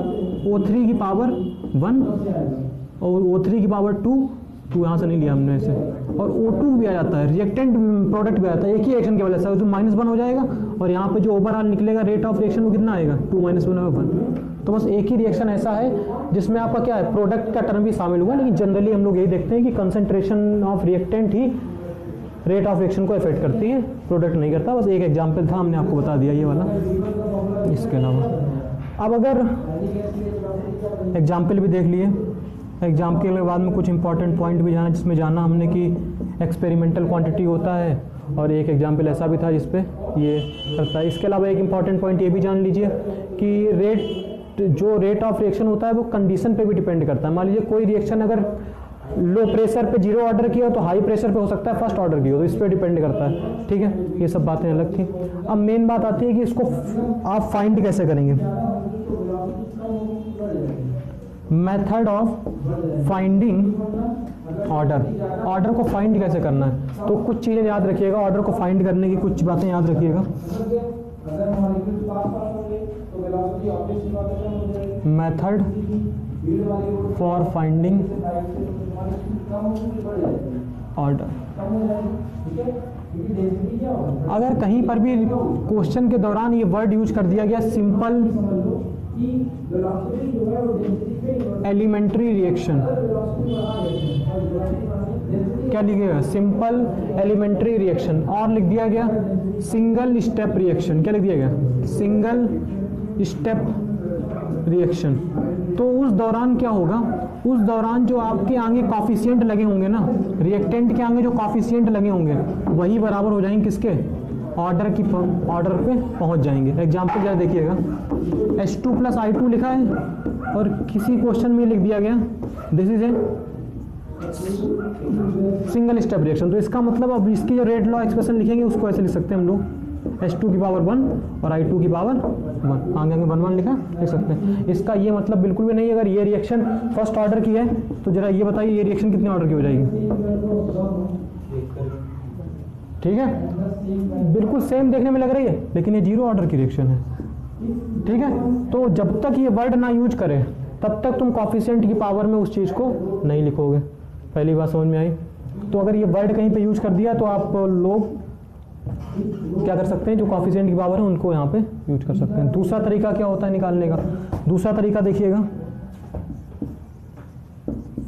O3 की पावर 1 और O3 की पावर 2 यहाँ से नहीं लिया हमने इसे, और O2 भी आ जाता है, रिएक्टेंट प्रोडक्ट भी आता है एक ही रिएक्शन के वजह से, जो -1 हो जाएगा और यहाँ पे जो ओवरऑल निकलेगा रेट ऑफ रिएक्शन वो कितना आएगा 2 - 1 / 1। तो बस एक ही रिएक्शन ऐसा है जिसमें आपका क्या है प्रोडक्ट का टर्म भी शामिल हुआ, लेकिन जनरली हम लोग यही देखते हैं कि concentration of reactant he rate of reaction को इफेक्ट करती है, प्रोडक्ट नहीं करता। बस एक एग्जांपल था, हमने आपको बता दिया ये वाला। इसके अलावा अब अगर एग्जांपल भी देख लिए, एग्जाम्पल के बाद में कुछ इंपॉर्टेंट पॉइंट भी जाना, जिसमें जाना हमने कि एक्सपेरिमेंटल क्वांटिटी होता है, और एक एग्जाम्पल ऐसा भी था जिसपे ये करता है। इसके अलावा एक इंपॉर्टेंट पॉइंट ये भी जान लीजिए कि जो रेट ऑफ रिएक्शन होता है वो कंडीशन पे भी डिपेंड करता है। मान लीजिए कोई रिएक्शन अगर लो प्रेशर पे 0 ऑर्डर किया हो तो हाई प्रेशर पे हो सकता है फर्स्ट ऑर्डर की हो, तो इस पर डिपेंड करता है, ठीक है। ये सब बातें अलग थी। अब मेन बात आती है कि इसको आप फाइंड कैसे करेंगे, मेथड ऑफ फाइंडिंग ऑर्डर को फाइंड कैसे करना है। तो कुछ चीज़ें याद रखिएगा, ऑर्डर को फाइंड करने की कुछ बातें याद रखिएगा। मेथड फॉर फाइंडिंग ऑर्डर, अगर कहीं पर भी क्वेश्चन के दौरान ये वर्ड यूज कर दिया गया सिंपल एलिमेंट्री रिएक्शन, क्या लिखिएगा सिंपल एलिमेंट्री रिएक्शन, और लिख दिया गया सिंगल स्टेप रिएक्शन, क्या लिख दिया गया सिंगल स्टेप रिएक्शन, तो उस दौरान क्या होगा, उस दौरान जो आपके आगे कॉफिशिएंट लगे होंगे ना, रिएक्टेंट के आगे जो कॉफिशिएंट लगे होंगे वही बराबर हो जाएंगे किसके, ऑर्डर पे पहुंच जाएंगे। एग्जाम्पल जरा देखिएगा, H2 + I2 लिखा है और किसी क्वेश्चन में लिख दिया गया this is a single step reaction. तो इसका मतलब अब इसकी जो रेट लॉ एक्सप्रेशन लिखेंगे उसको ऐसे लिख सकते हैं हम लोग, H2 की पावर 1 और I2 की पावर 1, आगे 1 लिखा लिख सकते हैं। इसका ये मतलब बिल्कुल भी नहीं, अगर ये रिएक्शन फर्स्ट ऑर्डर की है तो जरा ये बताइए ये रिएक्शन कितने ऑर्डर की हो जाएगी, ठीक है, बिल्कुल सेम देखने में लग रही है, लेकिन ये 0 ऑर्डर की रिएक्शन है, ठीक है। तो जब तक ये वर्ड ना यूज करे तब तक तुम कॉफिशिएंट की पावर में उस चीज़ को नहीं लिखोगे, पहली बात समझ में आई। तो अगर ये वर्ड कहीं पे यूज कर दिया तो आप लोग क्या कर सकते हैं, जो कॉफिशिएंट की पावर है उनको यहाँ पे यूज कर सकते हैं। दूसरा तरीका क्या होता है निकालने का, दूसरा तरीका देखिएगा,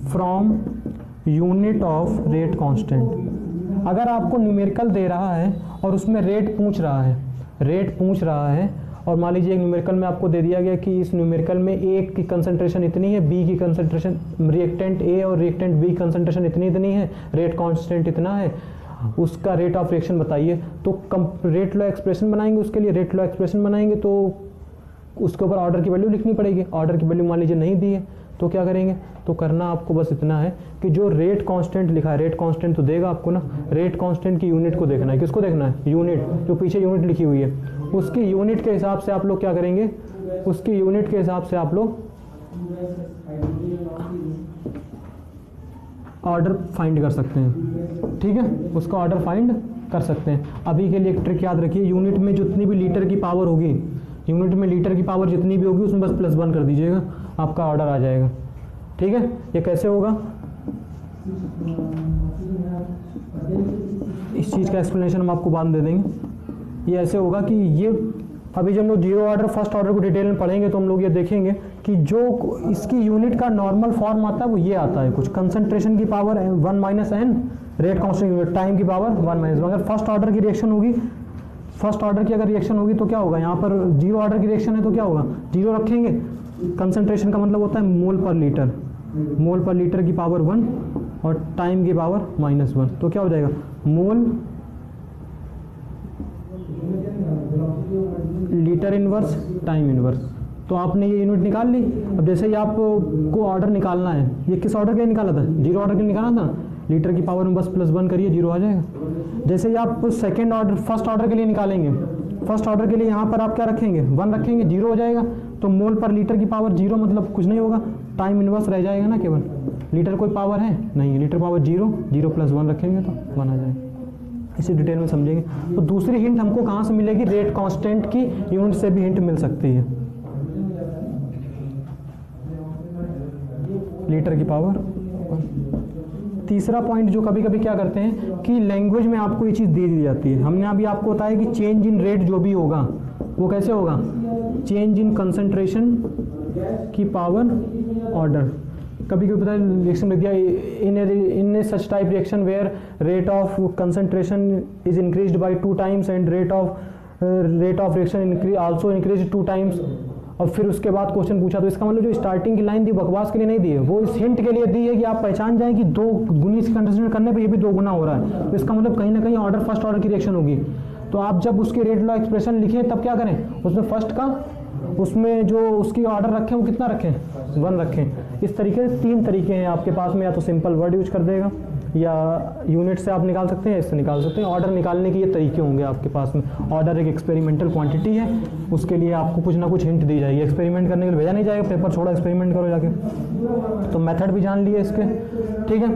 from unit of rate constant. अगर आपको न्यूमेरिकल दे रहा है और उसमें रेट पूछ रहा है और मान लीजिए एक न्यूमेरिकल में आपको दे दिया गया कि इस न्यूमेरिकल में ए की कंसंट्रेशन इतनी है, बी की कंसंट्रेशन, रिएक्टेंट ए और रिएक्टेंट बी कंसंट्रेशन इतनी है, रेट कांस्टेंट इतना है, उसका रेट ऑफ रिएक्शन बताइए। तो रेट लॉ एक्सप्रेशन बनाएंगे, उसके लिए रेट लॉ एक्सप्रेशन बनाएंगे तो उसके ऊपर ऑर्डर की वैल्यू लिखनी पड़ेगी। ऑर्डर की वैल्यू मान लीजिए नहीं दी है तो क्या करेंगे, तो करना आपको बस इतना है कि जो रेट कांस्टेंट लिखा है, रेट कांस्टेंट तो देगा आपको ना, रेट कांस्टेंट की यूनिट को देखना है। किसको देखना है, यूनिट, जो पीछे यूनिट लिखी हुई है उसकी यूनिट के हिसाब से आप लोग क्या करेंगे, उसकी यूनिट के हिसाब से आप लोग ऑर्डर फाइंड कर सकते हैं, ठीक है, उसका ऑर्डर फाइंड कर सकते हैं। अभी के लिए एक ट्रिक याद रखिए, यूनिट में जितनी भी लीटर की पावर होगी, यूनिट में लीटर की पावर जितनी भी होगी उसमें बस +1 कर दीजिएगा, आपका ऑर्डर आ जाएगा, ठीक है। ये कैसे होगा, इस चीज़ का एक्सप्लेनेशन हम आपको बाद में दे देंगे। ये ऐसे होगा कि ये अभी जब हम लोग 0 ऑर्डर फर्स्ट ऑर्डर को डिटेल में पढ़ेंगे तो हम लोग ये देखेंगे कि जो इसकी यूनिट का नॉर्मल फॉर्म आता है वो ये आता है कुछ, कंसंट्रेशन की power 1 - n, rate constant unit, time की पावर 1 - 1। अगर फर्स्ट ऑर्डर की रिएक्शन होगी, फर्स्ट ऑर्डर की अगर रिएक्शन होगी तो क्या होगा, यहाँ पर 0 ऑर्डर की रिएक्शन है तो क्या होगा, 0 रखेंगे, कंसंट्रेशन का मतलब होता है मोल पर लीटर, मोल पर लीटर की पावर 1 और टाइम की पावर -1, तो क्या हो जाएगा mole litre inverse time inverse. तो आपने ये यूनिट निकाल ली। अब जैसे ही आपको ऑर्डर निकालना है, ये किस ऑर्डर के लिए निकाला था, जीरो ऑर्डर के लिए निकाला था, लीटर की पावर में बस +1 करिए, जीरो आ जाएगा। जैसे ही आप सेकेंड ऑर्डर फर्स्ट ऑर्डर के लिए निकालेंगे, फर्स्ट ऑर्डर के लिए यहाँ पर आप क्या रखेंगे 1 रखेंगे, जीरो हो जाएगा। तो मोल पर लीटर की पावर जीरो मतलब कुछ नहीं होगा, टाइम इनवर्स रह जाएगा ना केवल, लीटर कोई पावर है नहीं, लीटर पावर जीरो, जीरो +1 रखेंगे तो 1 आ जाएगा। इसी डिटेल में समझेंगे। तो दूसरी हिंट हमको कहाँ से मिलेगी, रेट कांस्टेंट की यूनिट से भी हिंट मिल सकती है, लीटर की पावर। तीसरा पॉइंट जो कभी कभी क्या करते हैं कि लैंग्वेज में आपको ये चीज़ दे दी जाती है। हमने अभी आपको बताया कि चेंज इन रेट जो भी होगा वो कैसे होगा, चेंज इन कंसंट्रेशन की पावर ऑर्डर। कभी कभी पता है रिएक्शन लिख दिया in such type reaction where rate of concentration is increased by 2 times and rate of reaction also increase 2 times। और फिर उसके बाद क्वेश्चन पूछा, तो इसका मतलब जो स्टार्टिंग की लाइन दी बकवास के लिए नहीं दी है, वो इस हिंट के लिए दी है कि आप पहचान जाएं कि 2 गुनी से कंसिडर करने पे ये भी 2 गुना हो रहा है। तो इसका मतलब कहीं ना कहीं ऑर्डर फर्स्ट ऑर्डर की रिएक्शन होगी। तो आप जब उसके रेट लॉ एक्सप्रेशन लिखें तब क्या करें, उसमें फर्स्ट का उसमें जो उसकी ऑर्डर रखें वो कितना रखें 1 रखें। इस तरीके से 3 तरीके हैं आपके पास में, या तो सिंपल वर्ड यूज कर देगा, या यूनिट से आप निकाल सकते हैं, इससे निकाल सकते हैं। ऑर्डर निकालने के ये तरीके होंगे आपके पास में। ऑर्डर एक एक्सपेरिमेंटल क्वांटिटी है, उसके लिए आपको कुछ ना कुछ हिंट दी जाएगी। एक्सपेरिमेंट करने के लिए भेजा नहीं जाएगा, पेपर छोड़ा एक्सपेरिमेंट करो जाके। तो मेथड भी जान लिए इसके, ठीक है।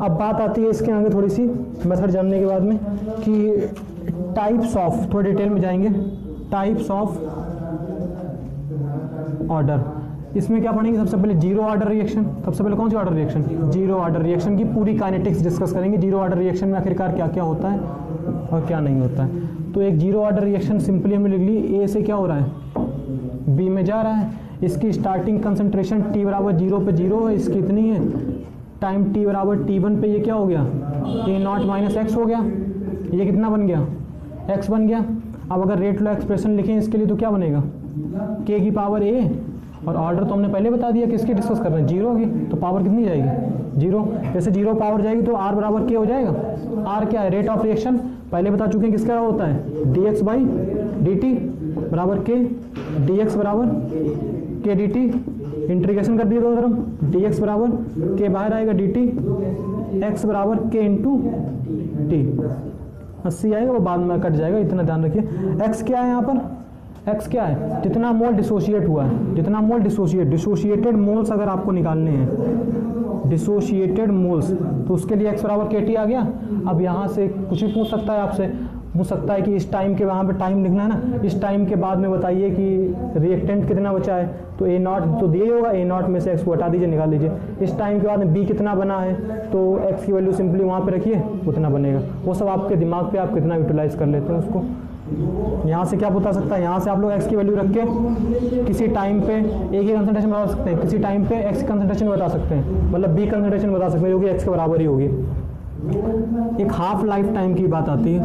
अब बात आती है इसके आगे थोड़ी सी मेथड जानने के बाद में कि टाइप्स ऑफ, थोड़ी डिटेल में जाएंगे, टाइप्स ऑफ ऑर्डर। इसमें क्या पढ़ेंगे, सबसे पहले जीरो ऑर्डर रिएक्शन। सबसे पहले कौन सी order reaction, zero order reaction की पूरी काइनेटिक्स डिस्कस करेंगे। जीरो ऑर्डर रिएक्शन में आखिरकार क्या क्या होता है और क्या नहीं होता है। तो एक जीरो ऑर्डर रिएक्शन सिंपली हमने लिख ली, ए से क्या हो रहा है बी में जा रहा है, इसकी स्टार्टिंग कंसंट्रेशन t बराबर 0 पे 0 है, इसकी इतनी है, टाइम t बराबर t1 पे ये क्या हो गया a0 - x हो गया, ये कितना बन गया x बन गया। अब अगर रेट लॉ एक्सप्रेशन लिखें इसके लिए तो क्या बनेगा k की पावर a, और ऑर्डर तो हमने पहले बता दिया किसकी डिस्कस कर रहे हैं, जीरो की, तो पावर कितनी जाएगी जीरो। जैसे जीरो पावर जाएगी तो r बराबर k हो जाएगा। r क्या है, रेट ऑफ रिएक्शन, पहले बता चुके हैं किसका होता है dx/dt बराबर k, dx बराबर k dt, इंटीग्रेशन कर दिए दोनों तरफ, dx बराबर k बाहर आएगा dt, x बराबर k इंटू टी। 80 आएगा, वो बाद में कट जाएगा, इतना ध्यान रखिए। x क्या है यहाँ पर, x क्या है, जितना मोल डिसोशिएट हुआ है, जितना मोल डिसोशिएटेड मोल्स अगर आपको निकालने हैं, डिसोशिएटेड मोल्स, तो उसके लिए x बराबर kt आ गया। अब यहाँ से कुछ भी पूछ सकता है आपसे, पूछ सकता है कि इस टाइम के, वहाँ पे टाइम लिखना है ना, इस टाइम के बाद में बताइए कि रिएक्टेंट कितना बचा है, तो a0 तो दिए होगा, a0 में से x को हटा दीजिए, निकाल लीजिए। इस टाइम के बाद में b कितना बना है, तो x की वैल्यू सिंपली वहाँ पे रखिए, उतना बनेगा। वो सब आपके दिमाग पे आप कितना यूटिलाइज कर लेते हैं उसको। यहाँ से क्या बता सकता है, यहाँ से आप लोग x की वैल्यू रख के किसी टाइम पे एक ही कंसंट्रेशन बता सकते हैं, किसी टाइम पे x कंसंट्रेशन बता सकते हैं, मतलब b कंसंट्रेशन बता सकते हैं जो कि x के बराबर ही होगी। एक हाफ लाइफ टाइम की बात आती है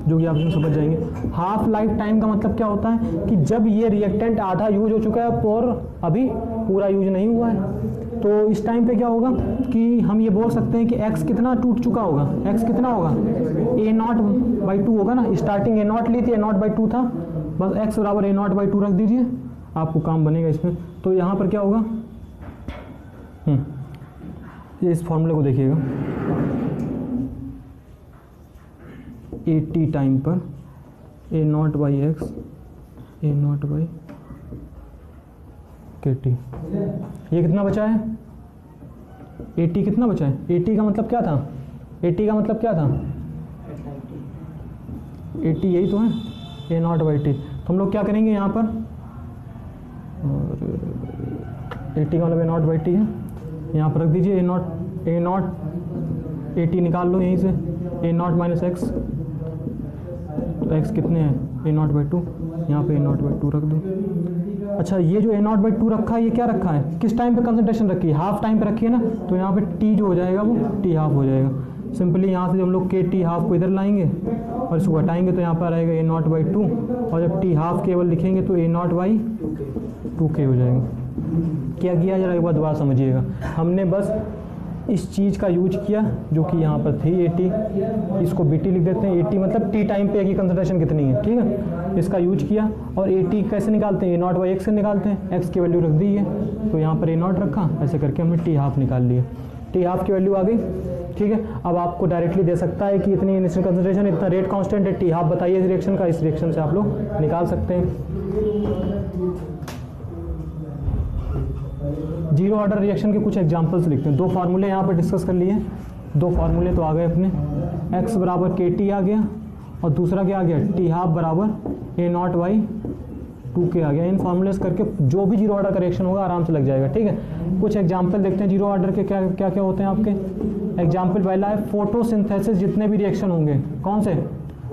जो कि आप समझ जाएंगे। हाफ लाइफ टाइम का मतलब क्या होता है कि जब ये रिएक्टेंट आधा यूज हो चुका है और अभी पूरा यूज नहीं हुआ है, तो इस टाइम पे क्या होगा कि हम ये बोल सकते हैं कि x कितना टूट चुका होगा, x कितना होगा a0/2 होगा ना, स्टार्टिंग a0 ली थी, a0/2 था, बस x बराबर a0/2 रख दीजिए, आपको काम बनेगा इसमें। तो यहाँ पर क्या होगा, ये इस फॉर्मूले को देखिएगा, a_t टाइम पर a0/x a0/kt, ये कितना बचा है at कितना बचा है, at का मतलब क्या था, at का मतलब क्या था, at यही तो है a0/t। तो हम लोग क्या करेंगे यहाँ पर, और at का मतलब a0/t है, यहाँ पर रख दीजिए a0 at निकाल लो यहीं से, a0 - x, तो x कितने हैं a0/2, यहाँ पे a0/2 रख दो। अच्छा, ये जो a0/2 रखा है, ये क्या रखा है, किस टाइम पे कंसंट्रेशन रखी है, हाफ टाइम पे रखी है ना, तो यहाँ पे t जो हो जाएगा वो t हाफ हो जाएगा। सिंपली यहाँ से हम लोग kt हाफ को इधर लाएंगे और इसको हटाएंगे तो यहाँ पर आएगा a0/2, और जब t हाफ केवल लिखेंगे तो a0/2k हो जाएगा। क्या किया जरा एक बार दोबारा समझिएगा। हमने बस इस चीज़ का यूज किया जो कि यहाँ पर थी AT, इसको BT लिख देते हैं। AT मतलब T टाइम पे की कंसंट्रेशन कितनी है, ठीक है, इसका यूज किया। और AT कैसे निकालते हैं, A0/x से निकालते हैं। x की वैल्यू रख दी है तो यहाँ पर A0 रखा, ऐसे करके हमने T½ निकाल लिया। T½ की वैल्यू आ गई, ठीक है। अब आपको डायरेक्टली दे सकता है कि इतनी इनिशियल कंसंट्रेशन, इतना रेट कांस्टेंट है, T½ बताइए इस रिएक्शन का, इस रिएक्शन से आप लोग निकाल सकते हैं। जीरो ऑर्डर रिएक्शन के कुछ एग्जांपल्स लिखते हैं। दो फार्मूले यहाँ पर डिस्कस कर लिए, दो फार्मूले तो आ गए अपने। x बराबर KT आ गया और दूसरा क्या आ गया, T½ बराबर A0/2K आ गया। इन फार्मूलेस करके जो भी जीरो ऑर्डर का रिएक्शन होगा आराम से लग जाएगा, ठीक है। कुछ एग्जांपल देखते हैं जीरो ऑर्डर के, क्या क्या क्या होते हैं आपके। एग्जाम्पल पहला है फोटोसिंथेसिस, जितने भी रिएक्शन होंगे, कौन से,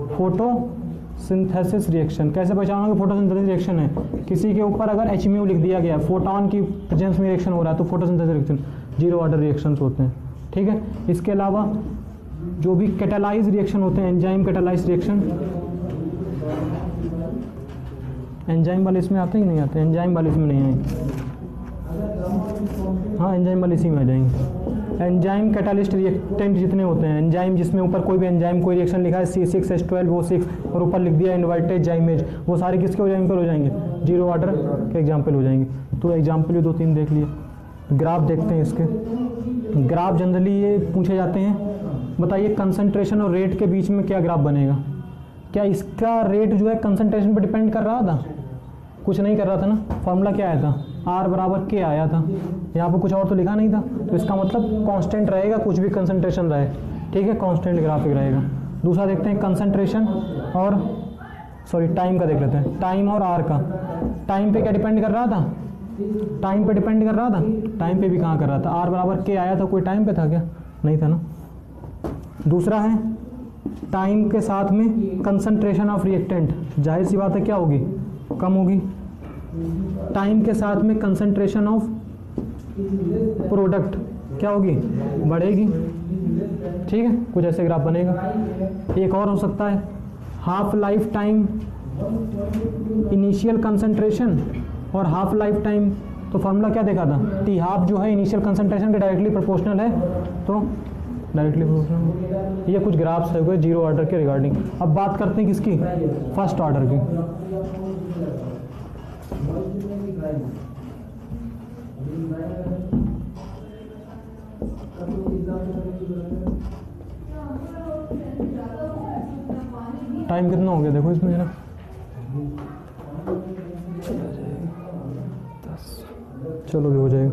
फोटोसिंथेसिस रिएक्शन। कैसे पहचानोगे फोटोसिंथेसिस रिएक्शन है, किसी के ऊपर अगर Hμ लिख दिया गया, फोटोन की प्रेजेंस में रिएक्शन हो रहा है तो photosynthesis reaction, zero order reactions होते हैं, ठीक है। इसके अलावा जो भी कैटालाइज रिएक्शन होते हैं, एंजाइम कैटालाइज रिएक्शन, एंजाइम वाले इसमें आते ही नहीं आते, एंजाइम वाले इसमें नहीं आएंगे, हाँ एंजाइम वाले इसी में आ जाएंगे। एंजाइम कैटालिस्ट रिएक्टेंट जितने होते हैं, एंजाइम जिसमें ऊपर कोई भी एंजाइम कोई रिएक्शन लिखा है C6H12O6 और ऊपर लिख दिया इन्वर्टेड जाइमेज, वो सारे किसके हो जाएंगे, हो जाएंगे जीरो ऑर्डर के एग्जाम्पल हो जाएंगे। तो एग्जाम्पल भी 2-3 देख लिए। ग्राफ देखते हैं इसके। ग्राफ जनरली ये पूछे जाते हैं, बताइए कंसंट्रेशन और रेट के बीच में क्या ग्राफ बनेगा। क्या इसका रेट जो है कंसंट्रेशन पर डिपेंड कर रहा था, कुछ नहीं कर रहा था ना। फॉर्मूला क्या आया था, R बराबर K आया था, यहाँ पर कुछ और तो लिखा नहीं था, तो इसका मतलब कांस्टेंट रहेगा, कुछ भी कंसंट्रेशन रहे, ठीक है, कांस्टेंट ग्राफिक रहेगा। दूसरा देखते हैं कंसंट्रेशन और टाइम का देख लेते हैं, टाइम और R का। टाइम पे क्या डिपेंड कर रहा था, टाइम पे डिपेंड कर रहा था, टाइम पे भी कहाँ कर रहा था, R बराबर K आया था, कोई टाइम पे था क्या, नहीं था ना। दूसरा है टाइम के साथ में कंसंट्रेशन ऑफ रिएक्टेंट, जाहिर सी बात है क्या होगी, कम होगी। टाइम के साथ में कंसंट्रेशन ऑफ प्रोडक्ट क्या होगी, बढ़ेगी, ठीक है। कुछ ऐसे ग्राफ बनेगा। एक और हो सकता है half life time initial concentration और हाफ लाइफ टाइम। तो फॉर्मूला क्या देखा था, T½ जो है इनिशियल कंसंट्रेशन के डायरेक्टली प्रोपोर्शनल है, तो डायरेक्टली प्रोपोर्शनल। ये कुछ ग्राफ्स है जीरो ऑर्डर के रिगार्डिंग। अब बात करते हैं किसकी, फर्स्ट ऑर्डर की। टाइम कितना हो गया देखो इसमें जरा, चलो भी हो जाएगा।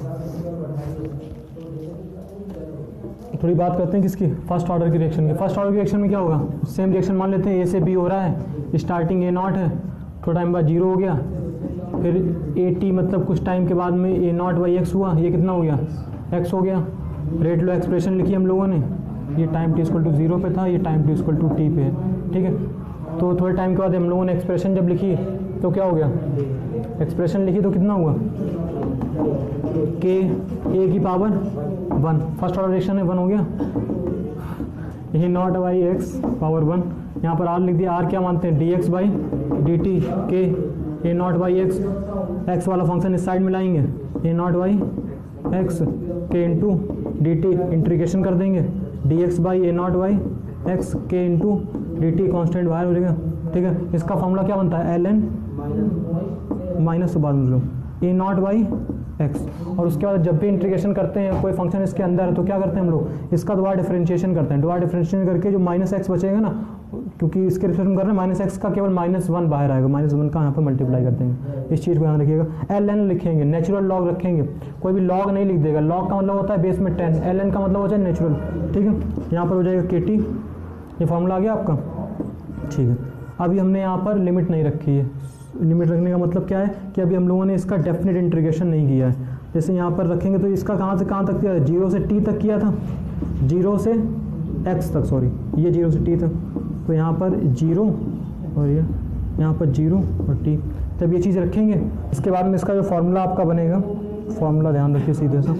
थोड़ी बात करते हैं किसकी, फर्स्ट ऑर्डर की रिएक्शन की। फर्स्ट ऑर्डर की रिएक्शन में क्या होगा, सेम रिएक्शन मान लेते हैं, A से B हो रहा है, स्टार्टिंग A0 है, थोड़ा टाइम बाद 0 हो गया, फिर AT मतलब कुछ टाइम के बाद में A0/x हुआ, ये कितना हो गया, x हो गया। रेट लो एक्सप्रेशन लिखी हम लोगों ने, ये टाइम t=0 पे था, ये टाइम t=t पे है, ठीक है। तो थोड़े टाइम के बाद हम लोगों ने एक्सप्रेशन जब लिखी तो क्या हो गया, एक्सप्रेशन लिखी तो कितना हुआ, k A⁻1, first order reaction है 1 हो गया, A0/x पावर 1। यहाँ पर R लिख दिया, R क्या मानते हैं, dx/dt k A0/x, x वाला फंक्शन इस साइड में लाएंगे, A0/x k into dt, integration कर देंगे, dx/A0/x k into dt, constant बाहर हो जाएगा, ठीक है। इसका फॉर्मूला क्या बनता है, ln माइनस बाद में A0/x। और उसके बाद जब भी इंटीग्रेशन करते हैं कोई फंक्शन इसके अंदर है तो क्या करते हैं हम लोग, इसका दोबारा डिफरेंशिएशन करते हैं। दोबारा डिफरेंशिएशन करके जो -x बचेगा ना, क्योंकि इसके रिफ्लेक्शन कर रहे हैं -x का केवल -1 बाहर आएगा, -1 का यहाँ पर मल्टीप्लाई कर देंगे। इस चीज़ को ध्यान रखिएगा। ln लिखेंगे, नेचुरल लॉग रखेंगे, कोई भी लॉग नहीं लिख देगा। लॉग का मतलब होता है बेस में 10, ln का मतलब होता है नेचुरल, ठीक है। यहाँ पर हो जाएगा kt, ये फॉर्मूला आ गया आपका, ठीक है। अभी हमने यहाँ पर लिमिट नहीं रखी है। लिमिट रखने का मतलब क्या है कि अभी हम लोगों ने इसका डेफिनेट इंटीग्रेशन नहीं किया है। जैसे यहाँ पर रखेंगे तो इसका कहाँ से कहाँ तक किया, 0 से t तक किया था, 0 से x तक, सॉरी ये 0 से t तक, तो यहाँ पर 0 और ये यहाँ पर 0 और t, तब ये चीज़ रखेंगे। इसके बाद में इसका जो फार्मूला आपका बनेगा, फार्मूला ध्यान रखिए सीधे सा,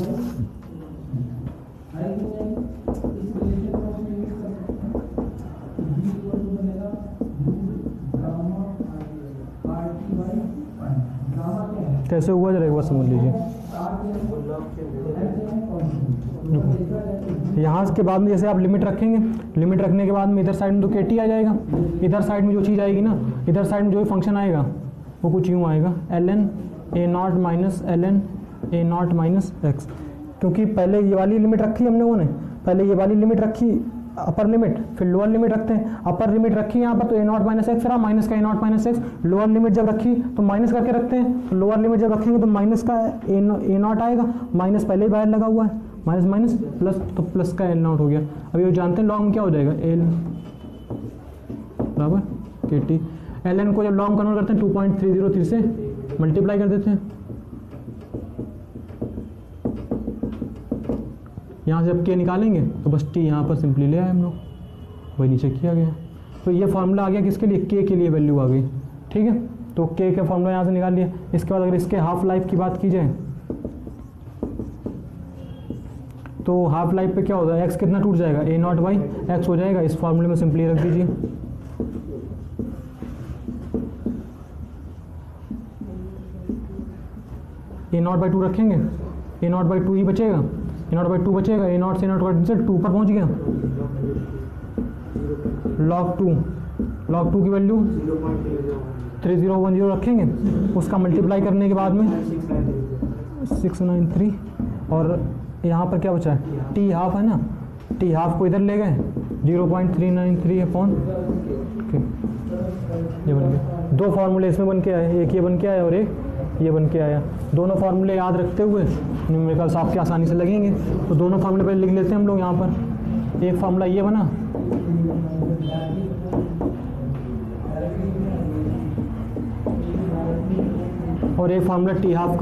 कैसे हुआ जरा एक बार समझ लीजिए। यहाँ के बाद में जैसे आप लिमिट रखेंगे, लिमिट रखने के बाद में इधर साइड में तो KT आ जाएगा, इधर साइड में जो चीज़ आएगी ना, इधर साइड में जो भी फंक्शन आएगा वो कुछ यूँ आएगा ln a0 minus ln a0 minus x, क्योंकि पहले ये वाली लिमिट रखी हम लोगों ने, पहले ये वाली लिमिट रखी अपर लिमिट, फिर लोअर लिमिट रखते हैं। अपर लिमिट रखी यहाँ पर तो a0 माइनस एक्स रहा, माइनस का a0 minus x. Lower limit जब रखी तो माइनस करके रखते हैं, तो लोअर लिमिट जब रखेंगे तो माइनस का a0 आएगा, माइनस पहले ही बाहर लगा हुआ है, माइनस माइनस प्लस, तो प्लस का l0 हो गया। अभी वो जानते हैं लॉन्ग क्या हो जाएगा, l बराबर KT। ln को जब लॉन्ग कन्वर्ट करते हैं 2.303 से मल्टीप्लाई कर देते हैं, यहाँ से जब k निकालेंगे तो बस t यहाँ पर सिंपली ले आए हम लोग, वही नीचे किया गया। तो ये फार्मूला आ गया किसके लिए, k के लिए वैल्यू आ गई, ठीक है। तो k का फार्मूला यहाँ से निकाल लिया। इसके बाद अगर इसके हाफ लाइफ की बात की जाए तो हाफ लाइफ पे क्या होता है, x कितना टूट जाएगा, a0 बाई x हो जाएगा। इस फार्मूले में सिंपली रख दीजिए, a0 बाई 2 रखेंगे, a0 बाई 2 ही बचेगा, a0 बाई 2 बचेगा, a0 से a0 काट से 2 पर पहुंच गया, log 2 की वैल्यू 3010 रखेंगे, उसका मल्टीप्लाई करने के बाद में 693, और यहाँ पर क्या बचा है, t हाफ है ना, t हाफ को इधर ले गए 0.393 अपॉन, ये बन गया। दो फार्मूले इसमें बन के आए, एक ये बन के आया और एक ये बन के आया। दोनों फार्मूले याद रखते हुए न्यूमेरिकल्स आपके आसानी से लगेंगे। तो दोनों फार्मूले पहले लिख लेते हैं हम लोग। यहाँ पर एक फार्मूला ये बना, और एक फार्मूला टी हाफ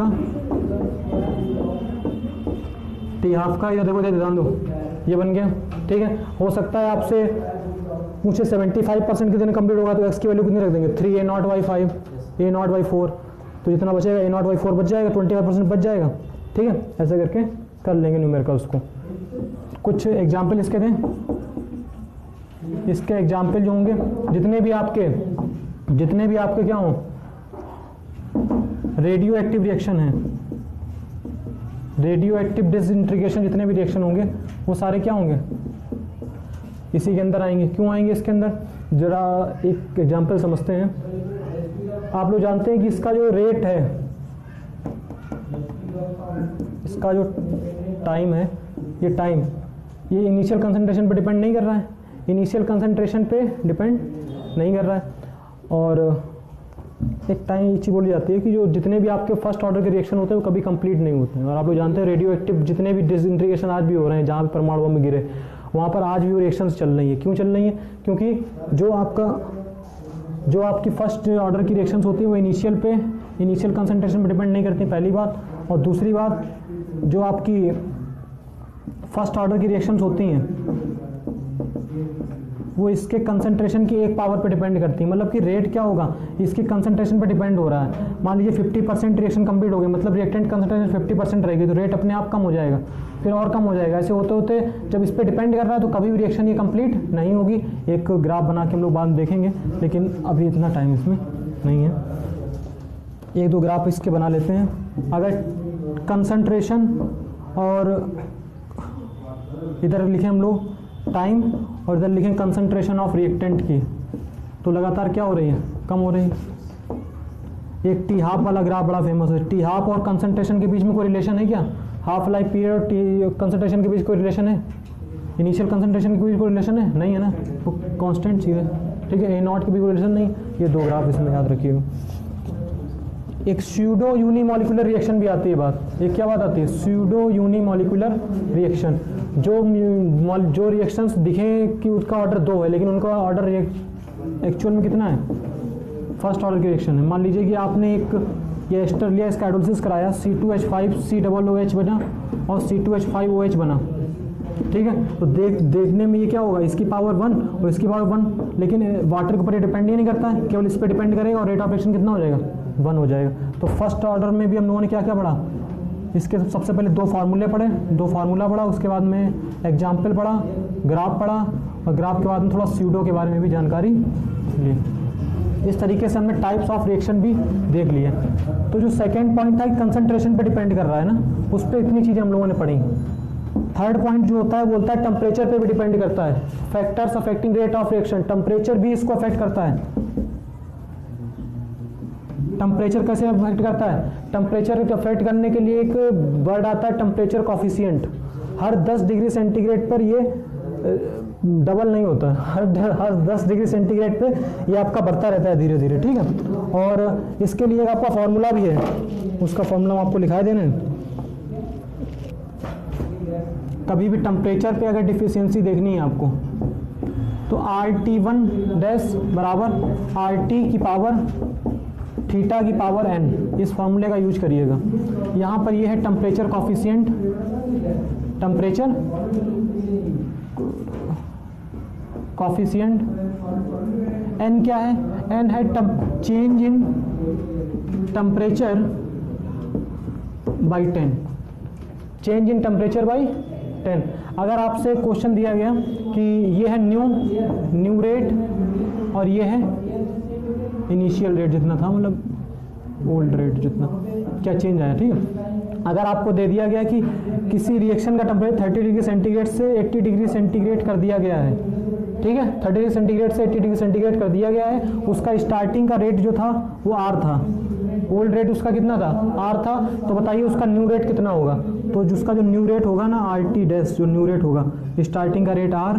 का, इधर देखो, इधर ध्यान दो, ये बन गया, ठीक है। हो सकता है आपसे पूछे 75% कितने कंप्लीट होगा तो x की वैल्यू कितनी रख देंगे, 3a0/5 a0/4, तो जितना बचेगा a0/4 बच जाएगा, 25% बच जाएगा, ठीक है। ऐसे करके कर लेंगे न्यूमेरिकल्स को। कुछ एग्जाम्पल इसके दें, इसके एग्जाम्पल जो होंगे जितने भी आपके क्या हो, रेडियो एक्टिव रिएक्शन है, रेडियो एक्टिव डिसइंटीग्रेशन, जितने भी रिएक्शन होंगे वो सारे क्या होंगे, इसी के अंदर आएंगे। क्यों आएंगे इसके अंदर, जरा एक एग्जाम्पल समझते हैं। आप लोग जानते हैं कि इसका जो रेट है, इसका जो टाइम है, ये टाइम ये इनिशियल कंसंट्रेशन पे डिपेंड नहीं कर रहा है, इनिशियल कंसंट्रेशन पे डिपेंड नहीं कर रहा है। और एक टाइम ये चीज़ बोली जाती है कि जो जितने भी आपके फर्स्ट ऑर्डर के रिएक्शन होते हैं वो कभी कंप्लीट नहीं होते हैं। और आप लोग जानते हैं रेडियो एक्टिव जितने भी डिसइंटीग्रेशन आज भी हो रहे हैं, जहाँ भी परमाणु बम गिरे वहाँ पर आज भी वो रिएक्शंस चल रही है। क्यों चल रही है, क्योंकि जो आपकी फर्स्ट ऑर्डर की रिएक्शंस होती है वो इनिशियल कंसंट्रेशन पर डिपेंड नहीं करती, पहली बात। और दूसरी बात, जो आपकी फर्स्ट ऑर्डर की रिएक्शंस होती हैं वो इसके कंसंट्रेशन की एक पावर पे डिपेंड करती है। मतलब कि रेट क्या होगा, इसकी कंसंट्रेशन पे डिपेंड हो रहा है। मान लीजिए 50% रिएक्शन कंप्लीट हो गई, मतलब रिएक्टेंट कंसंट्रेशन 50% रहेगी, तो रेट अपने आप कम हो जाएगा, फिर और कम हो जाएगा। ऐसे होते होते जब इस पर डिपेंड कर रहा है तो कभी भी रिएक्शन ये कंप्लीट नहीं होगी। एक ग्राफ बना के हम लोग बाद में देखेंगे, लेकिन अभी इतना टाइम इसमें नहीं है। एक दो ग्राफ इसके बना लेते हैं। अगर कंसंट्रेशन और इधर लिखें हम लोग टाइम और इधर लिखें कंसंट्रेशन ऑफ रिएक्टेंट की, तो लगातार क्या हो रही है, कम हो रही है। एक टी हाफ वाला ग्राफ बड़ा फेमस है। टी हाफ और कंसंट्रेशन के बीच में कोई रिलेशन है क्या, हाफ लाइफ पीरियड और टी कंसंट्रेशन के बीच कोई रिलेशन है, इनिशियल कंसंट्रेशन के बीच कोई रिलेशन है, नहीं है ना, तो कांस्टेंट चीज़ है, ठीक है। A0 के भी कोई रिलेशन नहीं। ये दो ग्राफ इसमें याद रखिएगा। एक स्यूडो यूनिमोलिकुलर रिएक्शन भी आती है बात। एक क्या बात आती है, स्यूडो यूनिमोलिकुलर रिएक्शन। जो रिएक्शंस दिखें कि उसका ऑर्डर 2 है, लेकिन उनका ऑर्डर एक्चुअल में कितना है, फर्स्ट ऑर्डर की रिएक्शन है। मान लीजिए कि आपने एक ये एस्टर लिया, इसका हाइड्रोलिसिस कराया, C2H5 COOH बना और C2H5OH बना, ठीक है। तो देखने में ये क्या होगा, इसकी पावर 1 और इसकी पावर 1, लेकिन वाटर के ऊपर डिपेंड ही नहीं करता है, केवल इस पर डिपेंड करेगा और रेट ऑफ रिएक्शन कितना हो जाएगा, 1 हो जाएगा। तो फर्स्ट ऑर्डर में भी हम लोगों ने क्या क्या पढ़ा, इसके सबसे पहले दो फार्मूला पढ़ा, उसके बाद में एग्जाम्पल पढ़ा, ग्राफ पढ़ा, और ग्राफ के बाद में थोड़ा स्यूडो के बारे में भी जानकारी ली। इस तरीके से हमने टाइप्स ऑफ रिएक्शन भी देख लिए। तो जो सेकेंड पॉइंट था कंसंट्रेशन पे डिपेंड कर रहा है ना, उस पर इतनी चीज़ें हम लोगों ने पढ़ी। थर्ड पॉइंट जो होता है बोलता है टेम्परेचर पे भी डिपेंड करता है। Factors affecting rate of reaction, temperature भी इसको अफेक्ट करता है। टेम्परेचर कैसे अफेक्ट करता है? टेम्परेचर को अफेक्ट करने के लिए एक वर्ड आता है टेम्परेचर कॉफिशिएंट। हर 10 डिग्री सेंटीग्रेड पर ये डबल नहीं होता है, हर 10 डिग्री सेंटीग्रेड पे ये आपका बढ़ता रहता है धीरे धीरे, ठीक है। और इसके लिए आपका फॉर्मूला भी है, उसका फॉर्मूला आपको लिखाई देना है। कभी भी टेम्परेचर पे अगर डिफिशियंसी देखनी है आपको तो RT1 डैश बराबर RT की पावर थीटा की पावर n, इस फॉर्मूले का यूज करिएगा। यहाँ पर ये है temperature coefficient, temperature coefficient, n क्या है? n है change in temperature by 10, change in temperature by 10। अगर आपसे क्वेश्चन दिया गया कि ये है न्यू रेट और ये है इनिशियल रेट जितना था, मतलब ओल्ड रेट जितना, क्या चेंज आया, ठीक है। अगर आपको दे दिया गया कि किसी रिएक्शन का टेम्परेचर 30 डिग्री सेंटीग्रेड से 80 डिग्री सेंटीग्रेड कर दिया गया है, ठीक है, 30 डिग्री सेंटीग्रेड से 80 डिग्री सेंटीग्रेड कर दिया गया है, उसका स्टार्टिंग का रेट जो था वो R था, ओल्ड रेट उसका कितना था? R था। तो बताइए उसका न्यू रेट कितना होगा? तो जिसका जो न्यू रेट होगा ना RT डैश, जो न्यू रेट होगा, स्टार्टिंग का रेट R,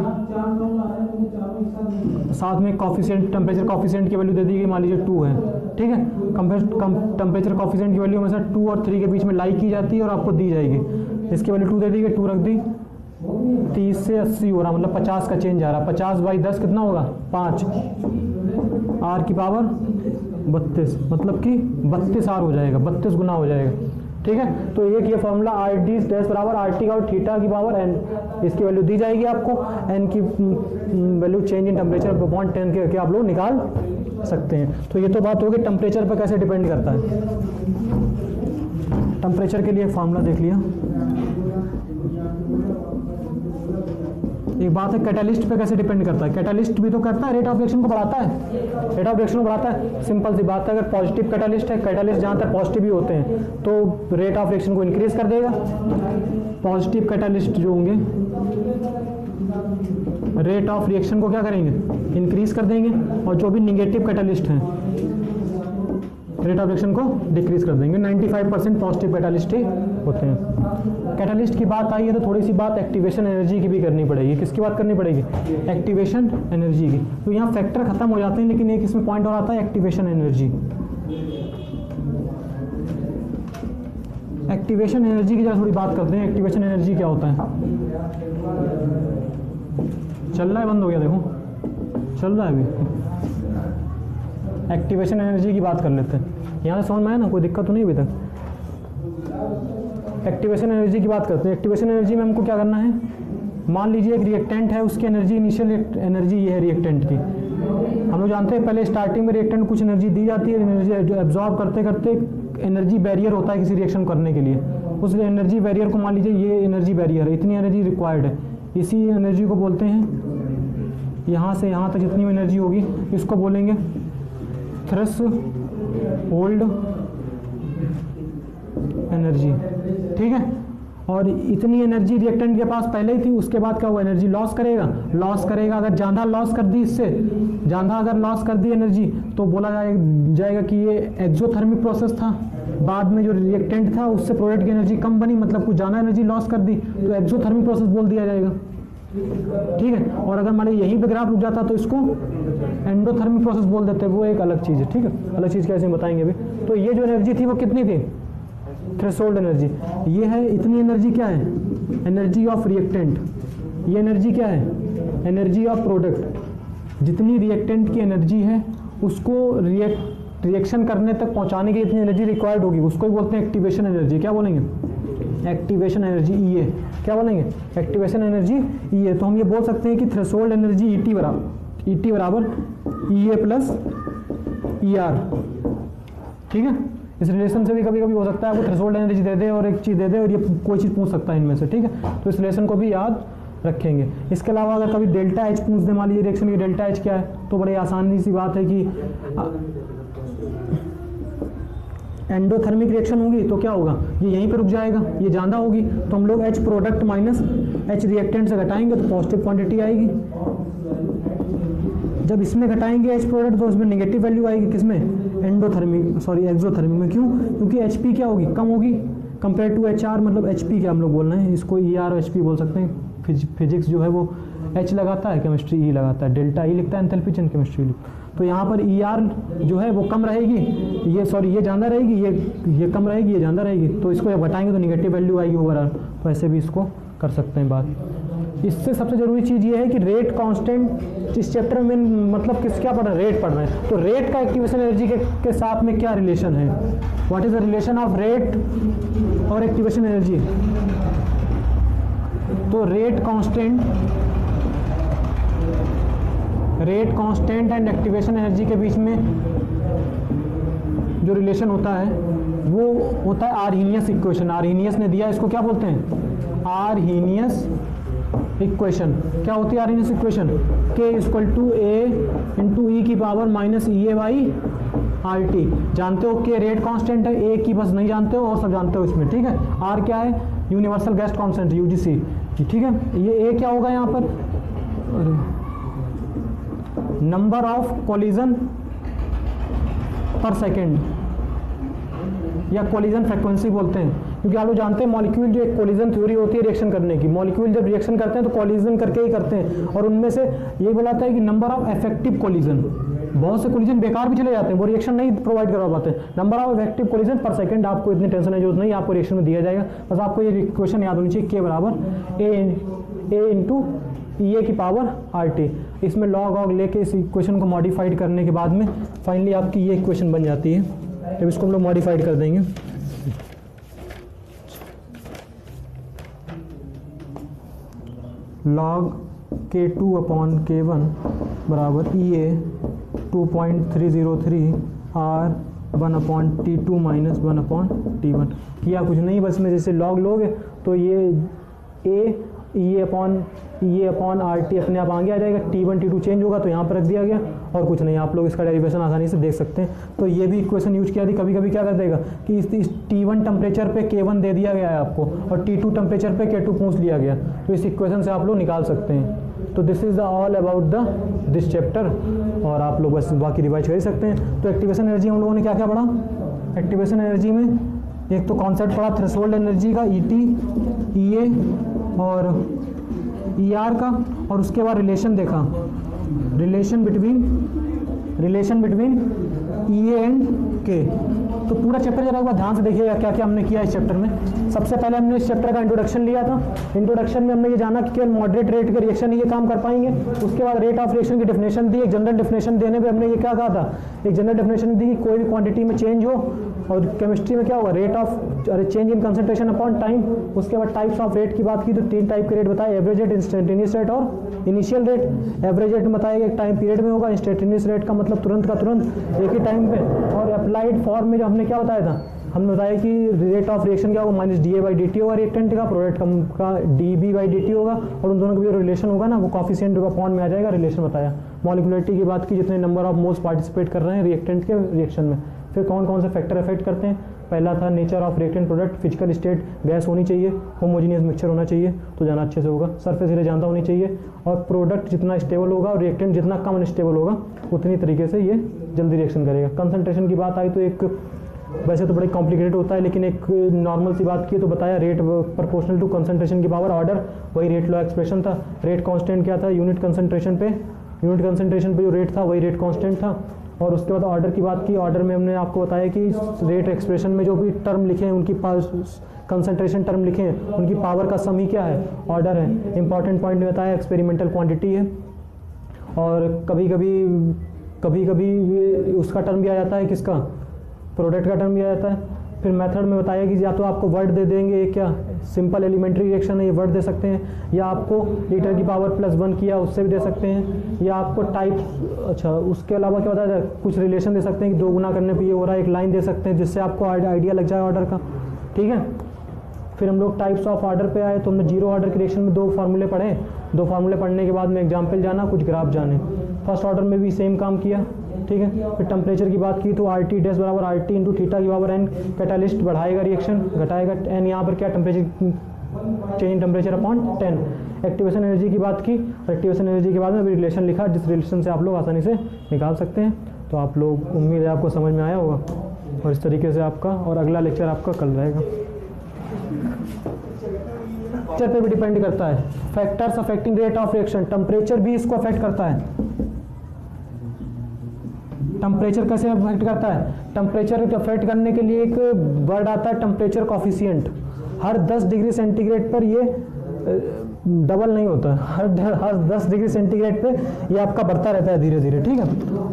साथ में कॉफिशिएंट, टेम्परेचर कॉफिशिएंट की वैल्यू दे दी गई, मान लीजिए 2 है, ठीक है। टेम्परेचर कॉफिशिएंट की वैल्यू हमेशा 2 और 3 के बीच में लाई की जाती है और आपको दी जाएगी। इसकी वैल्यू 2 दे दी गई, 2 रख दी, 30 से 80 हो रहा, मतलब 50 का चेंज आ रहा। 50 बाई 10 कितना होगा? 5, R की पावर 32, मतलब कि 32 R हो जाएगा, 32 गुना हो जाएगा, ठीक है। तो एक ये फॉर्मूला RT डैश बराबर RT का और थीटा की पावर n, इसकी वैल्यू दी जाएगी आपको, n की value change in temperature upon 10 के आप लोग निकाल सकते हैं। तो ये तो बात होगी टेम्परेचर पर कैसे डिपेंड करता है। टेम्परेचर के लिए एक फार्मूला देख लिया। एक बात है कैटालिस्ट पे कैसे डिपेंड करता है। कैटालिस्ट भी तो करता है, रेट ऑफ रिएक्शन को बढ़ाता है, रेट ऑफ रिएक्शन को बढ़ाता है। सिंपल सी बात है, अगर पॉजिटिव कैटालिस्ट है, कैटालिस्ट जहाँ तक पॉजिटिव ही होते हैं तो रेट ऑफ रिएक्शन को इंक्रीज कर देगा। पॉजिटिव कैटालिस्ट जो होंगे रेट ऑफ रिएक्शन को क्या करेंगे? इंक्रीज कर देंगे, और जो भी निगेटिव कैटालिस्ट हैं रेट ऑफ रिएक्शन को डिक्रीज कर देंगे। 95% पॉजिटिव कैटालिस्ट ही होते हैं। कैटालिस्ट की बात आई है तो थोड़ी सी बात एक्टिवेशन एनर्जी की भी करनी पड़ेगी। किसकी बात करनी पड़ेगी? एक्टिवेशन एनर्जी की। तो यहाँ फैक्टर खत्म हो जाते हैं, लेकिन एक इसमें पॉइंट और आता है एक्टिवेशन एनर्जी। एक्टिवेशन एनर्जी की जरा थोड़ी बात करते हैं। एक्टिवेशन एनर्जी क्या होता है? चल रहा है, बंद हो गया, देखो चल रहा है अभी। एक्टिवेशन एनर्जी की बात कर लेते हैं। यहाँ से समझ में आया ना, कोई दिक्कत तो नहीं अभी तक? एक्टिवेशन एनर्जी की बात करते हैं। एक्टिवेशन एनर्जी में हमको क्या करना है? मान लीजिए एक रिएक्टेंट है, उसकी एनर्जी, इनिशियल एनर्जी ये है रिएक्टेंट की। हम लोग जानते हैं पहले स्टार्टिंग में रिएक्टेंट कुछ एनर्जी दी जाती है, एनर्जी एब्जॉर्ब करते करते एनर्जी बैरियर होता है किसी रिएक्शन करने के लिए। उस एनर्जी बैरियर को मान लीजिए ये एनर्जी बैरियर है, इतनी एनर्जी रिक्वायर्ड है। इसी एनर्जी को बोलते हैं, यहाँ से यहाँ तक जितनी एनर्जी होगी इसको बोलेंगे थ्रेशोल्ड एनर्जी, ठीक है। और इतनी एनर्जी रिएक्टेंट के पास पहले ही थी, उसके बाद क्या हुआ? एनर्जी लॉस करेगा। अगर ज़्यादा लॉस कर दी, इससे ज़्यादा अगर लॉस कर दी एनर्जी तो बोला जाएगा कि ये एक्सोथर्मिक प्रोसेस था। बाद में जो रिएक्टेंट था उससे प्रोडक्ट की एनर्जी कम बनी, मतलब कुछ ज़्यादा एनर्जी लॉस कर दी, तो एक्सोथर्मिक प्रोसेस बोल दिया जाएगा, ठीक है। और अगर मान लीजिए यहीं पे ग्राफ रुक जाता तो इसको एंडोथर्मिक प्रोसेस बोल देते हैं, वो एक अलग चीज़ है, ठीक है। अलग चीज़ कैसे बताएंगे अभी। तो ये जो एनर्जी थी वो कितनी थी? Threshold energy. ये है, इतनी एनर्जी क्या है? Energy of reactant. ये एनर्जी क्या है? Energy of product. जितनी रिएक्टेंट की एनर्जी है उसको रिएक्शन करने तक पहुंचाने के लिए इतनी एनर्जी रिक्वायर्ड होगी, उसको ही बोलते हैं एक्टिवेशन एनर्जी। क्या बोलेंगे? एक्टिवेशन एनर्जी ई ए। क्या बोलेंगे? एक्टिवेशन एनर्जी ई ए। तो हम ये बोल सकते हैं कि थ्रेशोल्ड एनर्जी ई टी बराबर ई ए प्लस ई आर, ठीक है। इस रिलेशन से भी कभी कभी हो सकता है आपको थ्रेशोल्ड एनर्जी दे दे और एक चीज़ दे दे और ये कोई चीज़ पूछ सकता है इनमें से, ठीक है। तो इस रिलेशन को भी याद रखेंगे। इसके अलावा अगर कभी डेल्टा एच पूछ दे, मान लीजिए रिएक्शन की डेल्टा एच क्या है, तो बड़ी आसानी सी बात है कि एंडोथर्मिक रिएक्शन होगी तो क्या होगा, ये यहीं पे रुक जाएगा, ये ज़्यादा होगी तो हम लोग H product minus H reactant से घटाएंगे तो पॉजिटिव क्वांटिटी आएगी। जब इसमें घटाएंगे H प्रोडक्ट तो उसमें नेगेटिव वैल्यू आएगी, किसमें, एक्सोथर्मिक में। क्यों, क्योंकि HP क्या होगी, कम होगी कंपेयर टू HR, मतलब HP क्या हम लोग बोल रहे हैं, इसको ER और HP बोल सकते हैं। फिजिक्स जो है वो H लगाता है, केमिस्ट्री E लगाता है, डेल्टा E लिखता है एंथैल्पी चेंज, केमिस्ट्री तो यहाँ पर ER जो है वो कम रहेगी, ये ज़्यादा रहेगी, ये कम रहेगी, ये ज़्यादा रहेगी, तो इसको जब घटाएंगे तो निगेटिव वैल्यू आएगी ओवरऑल। तो ऐसे भी इसको कर सकते हैं बात। इससे सबसे ज़रूरी चीज़ ये है कि रेट कांस्टेंट इस चैप्टर में मतलब क्या पढ़ रहे हैं, रेट पढ़ रहे हैं, तो रेट का एक्टिवेशन एनर्जी के साथ में क्या रिलेशन है, what is the relation of rate और एक्टिवेशन एनर्जी। तो rate constant and activation energy के बीच में जो रिलेशन होता है वो होता है आर्हीनियस इक्वेशन। आर्हीनियस ने दिया, इसको क्या बोलते हैं, आर्हीनियस इक्वेशन। क्या होती है Arrhenius equation, K equal to A into e की power minus EA by RT। जानते हो K रेट कांस्टेंट है, A की बस नहीं जानते हो और सब जानते हो इसमें, ठीक है। R क्या है, यूनिवर्सल गैस कांस्टेंट UGC, ठीक है। ये A क्या होगा यहाँ पर, नंबर ऑफ कोलिजन पर सेकेंड या कोलिजन फ्रीक्वेंसी बोलते हैं, क्योंकि आप लोग जानते हैं मॉलिक्यूल जो एक कोलिजन थ्योरी होती है रिएक्शन करने की, मॉलिक्यूल जब रिएक्शन करते हैं तो कोलिजन करके ही करते हैं, और उनमें से ये बोलाता है कि नंबर ऑफ इफेक्टिव कोलिजन, बहुत से कोलिजन बेकार भी चले जाते हैं, वो रिएक्शन नहीं प्रोवाइड करवा पाते हैं। नंबर ऑफ इफेक्टिव कोलिजन पर सेकंड, आपको इतनी टेंशन की जरूरत नहीं, आपको रिएक्शन में दिया जाएगा, बस आपको ये इक्वेशन याद होनी चाहिए, K बराबर A इंटू EA की पावर RT। इसमें लॉग ऑग लेके इस इक्वेशन को मॉडिफाइड करने के बाद में फाइनली आपकी ये इक्वेशन बन जाती है। जब इसको हम लोग मॉडिफाइड कर देंगे, log K2 अपॉन K1 बराबर EA 2.303 R1 upon T2 minus 1 upon T1। किया कुछ नहीं, बस में जैसे लॉग लोगे तो ये EA अपॉन RT अपने आप आगे आ जाएगा, T1 T2 चेंज होगा तो यहाँ पर रख दिया गया, और कुछ नहीं। आप लोग इसका डेरिवेशन आसानी से देख सकते हैं। तो ये भी इक्वेशन यूज किया थी, कभी कभी क्या कर देगा कि इस T1 टेम्परेचर पे K1 दे दिया गया है आपको, और T2 टेम्परेचर पे K2 पूछ लिया गया, तो इस इक्वेशन से आप लोग निकाल सकते हैं। तो this is all about this chapter, और आप लोग बस बाकी रिवाइज कर सकते हैं। तो एक्टिवेशन एनर्जी हम लोगों ने क्या क्या पढ़ा, एक्टिवेशन एनर्जी में एक तो कॉन्सेप्ट पढ़ा थ्रेशोल्ड एनर्जी का ET, EA और ER का, और उसके बाद रिलेशन देखा, relation between EA and K। तो पूरा चैप्टर जरा एक बार ध्यान से देखिएगा क्या क्या हमने किया इस चैप्टर में। सबसे पहले हमने इस चैप्टर का इंट्रोडक्शन लिया था। इंट्रोडक्शन में हमने ये जाना कि केवल मॉडरेट रेट के रिएक्शन ये काम कर पाएंगे। उसके बाद रेट ऑफ रिएक्शन की डेफिनेशन दी, एक जनरल डेफिनेशन देने पे हमने ये क्या कहा था, एक जनरल डेफिनेशन दी कि कोई भी क्वांटिटी में चेंज हो, और केमिस्ट्री में क्या होगा, rate of change in concentration upon time. उसके बाद टाइप्स ऑफ रेट की बात की तो 3 टाइप के रेट बताए, एवरेज रेट, इंस्टेंटेनियस रेट और इनिशियल रेट। एवरेज रेट बताया एक टाइम पीरियड में होगा, इंस्टेंटेनियस रेट का मतलब तुरंत का तुरंत एक ही टाइम पे, और अप्लाइड फॉर्म में जो हमने क्या बताया था, हमने बताया कि रेट ऑफ रिएक्शन क्या होगा, माइनस DA/dt होगा रिएक्टेंट का, प्रोडक्ट का DB/dt होगा, और उन दोनों का जो रिलेशन होगा ना वो कॉफिशिएंट होगा, पॉइंट में आ जाएगा, रिलेशन बताया। मॉलिक्यूलरिटी की बात की, जितने नंबर ऑफ मोल्स पार्टिसिपेट कर रहे हैं रिएक्टेंट के रिएक्शन में। फिर कौन कौन से फैक्टर अफेक्ट करते हैं, पहला था nature of reactant product, physical state gas होनी चाहिए, होमोजीनियस मिक्सचर होना चाहिए तो जाना अच्छे से होगा, सरफेस एरिया जानता होनी चाहिए, और प्रोडक्ट जितना स्टेबल होगा और रिएक्टेंट जितना कम अनस्टेबल होगा उतनी तरीके से ये जल्दी रिएक्शन करेगा। कंसंट्रेशन की बात आई तो एक वैसे तो बड़ी कॉम्प्लिकेटेड होता है, लेकिन एक नॉर्मल सी बात की तो बताया रेट प्रोपोर्शनल टू कंसंट्रेशन की पावर ऑर्डर, वही रेट लॉ एक्सप्रेशन था। रेट कांस्टेंट क्या था, यूनिट कंसंट्रेशन पे जो रेट था वही रेट कांस्टेंट था। और उसके बाद ऑर्डर की बात की, ऑर्डर में हमने आपको बताया कि रेट एक्सप्रेशन में जो भी टर्म लिखे हैं उनकी कंसंट्रेशन टर्म लिखे हैं उनकी पावर का सम ही क्या है, ऑर्डर है। इंपॉर्टेंट पॉइंट में बताया एक्सपेरिमेंटल क्वांटिटी है, और कभी कभी उसका टर्म भी आ जाता है, किसका, प्रोडक्ट का टर्म भी आ जाता है। फिर मेथड में बताया कि या तो आपको वर्ड दे देंगे, क्या सिंपल एलिमेंट्री रिएक्शन है ये वर्ड दे सकते हैं, या आपको लीटर की पावर +1 किया उससे भी दे सकते हैं, या आपको टाइप, अच्छा उसके अलावा क्या होता है, कुछ रिलेशन दे सकते हैं कि 2 गुना करने पे ये हो रहा है, एक लाइन दे सकते हैं जिससे आपको आइडिया लग जाए ऑर्डर का, ठीक है। फिर हम लोग टाइप्स ऑफ ऑर्डर पे आए तो हमने जीरो ऑर्डर के रिएक्शन में 2 फार्मूले पढ़े, दो फार्मूले पढ़ने के बाद में एग्जाम्पल जाना, कुछ ग्राफ जाने। फर्स्ट ऑर्डर में भी सेम काम किया, ठीक है। फिर टेम्परेचर की बात की तो आर टी डैश बराबर आर टी इंटू थीटा की पावर एन, कैटालिस्ट बढ़ाएगा रिएक्शन, घटाएगा एन, यहाँ पर क्या temperature change in temperature upon 10। Activation energy की बात की, और एक्टिवेशन एनर्जी के बाद में अभी रिलेशन लिखा, जिस रिलेशन से आप लोग आसानी से निकाल सकते हैं। तो आप लोग, उम्मीद है आपको समझ में आया होगा, और इस तरीके से आपका और अगला लेक्चर आपका कल रहेगा। टेम्परेचर पे भी डिपेंड करता है, factors affecting rate of reaction, temperature भी इसको अफेक्ट करता है। टेम्परेचर कैसे अफेक्ट करता है? टेम्परेचर को अफेक्ट करने के लिए एक वर्ड आता है टेम्परेचर कॉफिशिएंट। हर 10 डिग्री सेंटीग्रेड पर ये डबल नहीं होता, हर 10 डिग्री सेंटीग्रेड पे ये आपका बढ़ता रहता है धीरे धीरे, ठीक है।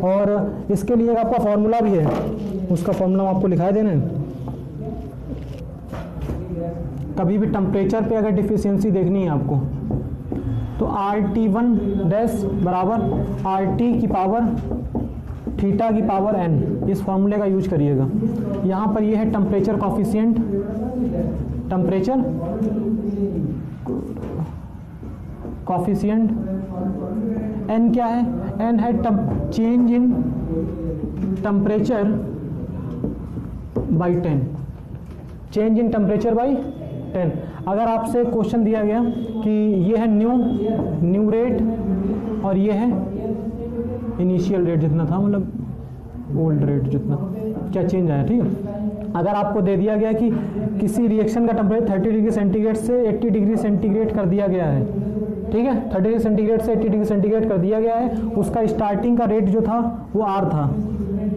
और इसके लिए आपका फॉर्मूला भी है, उसका फॉर्मूला आपको लिखा देना है। कभी भी टेम्परेचर पे अगर डिफिशियंसी देखनी है आपको तो RT1 डैश बराबर RT की पावर थीटा की पावर n, इस फॉर्मूले का यूज करिएगा। यहाँ पर ये है temperature coefficient, temperature coefficient, n क्या है? n है change in temperature by 10, change in temperature by 10। अगर आपसे क्वेश्चन दिया गया कि ये है न्यू रेट और ये है इनिशियल रेट जितना था, मतलब ओल्ड रेट जितना, क्या चेंज आया, ठीक है। अगर आपको दे दिया गया कि किसी रिएक्शन का टेम्परेचर 30 डिग्री सेंटीग्रेड से 80 डिग्री सेंटीग्रेड कर दिया गया है, ठीक है, 30 डिग्री सेंटीग्रेड से 80 डिग्री सेंटीग्रेड कर दिया गया है, उसका स्टार्टिंग का रेट जो था वो R था,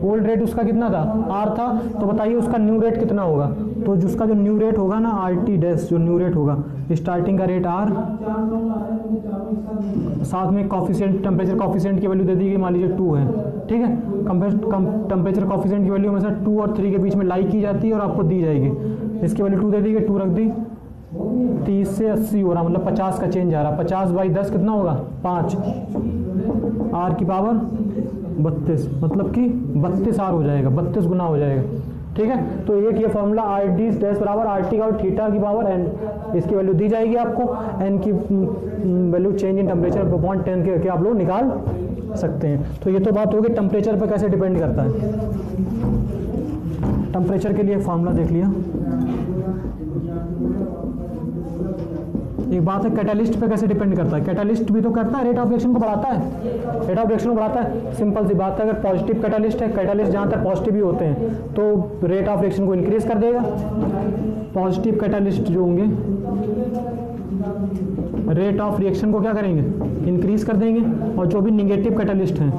ओल्ड रेट उसका कितना था? R था। तो बताइए उसका न्यू रेट कितना होगा? तो जिसका जो न्यू रेट होगा ना, RT डैश जो न्यू रेट होगा, स्टार्टिंग का रेट R, साथ में कॉफिशिएंट, टेम्परेचर कॉफिशिएंट की वैल्यू दे दी गई, मान लीजिए 2 है, ठीक है। टेम्परेचर कॉफिशिएंट की वैल्यू हमेशा 2 और 3 के बीच में लाई की जाती है और आपको दी जाएगी। इसकी वैल्यू 2 दे दी गई, 2 रख दी, 30 से 80 हो रहा, मतलब 50 का चेंज आ रहा। 50 बाई 10 कितना होगा? 5, R की पावर 32, मतलब कि 32 R हो जाएगा, 32 गुना हो जाएगा, ठीक है। तो एक ये फॉर्मूला RT डैश बराबर RT का और थीटा की पावर n, इसकी वैल्यू दी जाएगी आपको, n की value change in temperature upon 10 के आप लोग निकाल सकते हैं। तो ये तो बात होगी टेम्परेचर पे कैसे डिपेंड करता है। टेम्परेचर के लिए फॉर्मूला देख लिया। एक बात है कैटालिस्ट पे कैसे डिपेंड करता है। कैटालिस्ट भी तो करता है, रेट ऑफ रिएक्शन को बढ़ाता है, रेट ऑफ रिएक्शन को बढ़ाता है। सिंपल सी बात है, अगर पॉजिटिव कैटालिस्ट है, कैटालिस्ट जहाँ तक पॉजिटिव ही होते हैं तो रेट ऑफ रिएक्शन को इंक्रीज कर देगा। पॉजिटिव कैटालिस्ट जो होंगे रेट ऑफ रिएक्शन को क्या करेंगे? इंक्रीज कर देंगे, और जो भी निगेटिव कैटालिस्ट हैं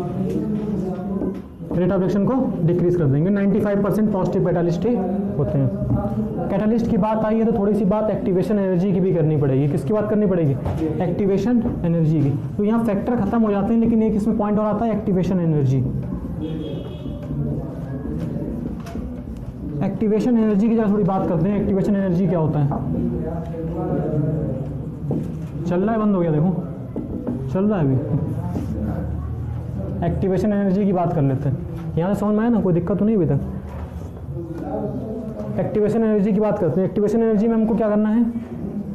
रेट ऑफ रिएक्शन को डिक्रीज कर देंगे। 95% पॉजिटिव कैटालिस्ट ही होते हैं। कैटालिस्ट की बात आई है तो थोड़ी सी बात एक्टिवेशन एनर्जी की भी करनी पड़ेगी। किसकी बात करनी पड़ेगी? एक्टिवेशन एनर्जी की। तो यहाँ फैक्टर खत्म हो जाते हैं, लेकिन एक इसमें पॉइंट और आता है एक्टिवेशन एनर्जी। एक्टिवेशन एनर्जी की जरा थोड़ी बात करते हैं। एक्टिवेशन एनर्जी क्या होता है? चल रहा है, बंद हो गया, देखो चल रहा है अभी। एक्टिवेशन एनर्जी की बात कर लेते हैं। यहाँ से समझ में आया ना, कोई दिक्कत तो नहीं अभी तक? एक्टिवेशन एनर्जी की बात करते हैं। एक्टिवेशन एनर्जी में हमको क्या करना है?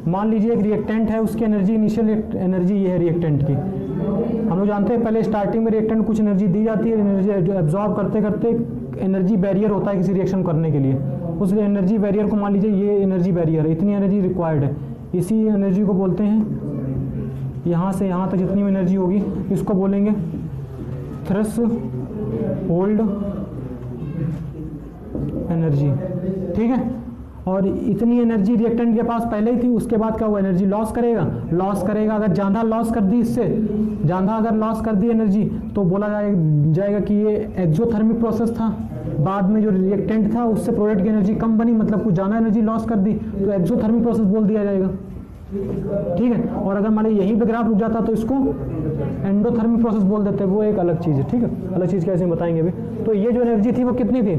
मान लीजिए एक रिएक्टेंट है, उसकी एनर्जी, इनिशियल एनर्जी ये है रिएक्टेंट की। हम लोग जानते हैं पहले स्टार्टिंग में रिएक्टेंट कुछ एनर्जी दी जाती है, एनर्जी एब्जॉर्ब करते करते एनर्जी बैरियर होता है किसी रिएक्शन करने के लिए। उस एनर्जी बैरियर को मान लीजिए ये एनर्जी बैरियर है, इतनी एनर्जी रिक्वायर्ड है। इसी एनर्जी को बोलते हैं, यहाँ से यहाँ तक जितनी एनर्जी होगी इसको बोलेंगे थ्रेशोल्ड एनर्जी, ठीक है। और इतनी एनर्जी रिएक्टेंट के पास पहले ही थी, उसके बाद क्या हुआ? एनर्जी लॉस करेगा। अगर ज़्यादा लॉस कर दी, इससे ज़्यादा अगर लॉस कर दी एनर्जी, तो बोला जाएगा कि ये एक्सोथर्मिक प्रोसेस था। बाद में जो रिएक्टेंट था उससे प्रोडक्ट की एनर्जी कम बनी, मतलब कुछ ज़्यादा एनर्जी लॉस कर दी, तो एक्सोथर्मिक प्रोसेस बोल दिया जाएगा, ठीक है। और अगर मान लीजिए यहीं पे ग्राफ रुक जाता तो इसको एंडोथर्मिक प्रोसेस बोल देते हैं, वो एक अलग चीज़ है, ठीक है। अलग चीज़ कैसे बताएंगे अभी। तो ये जो एनर्जी थी वो कितनी थी?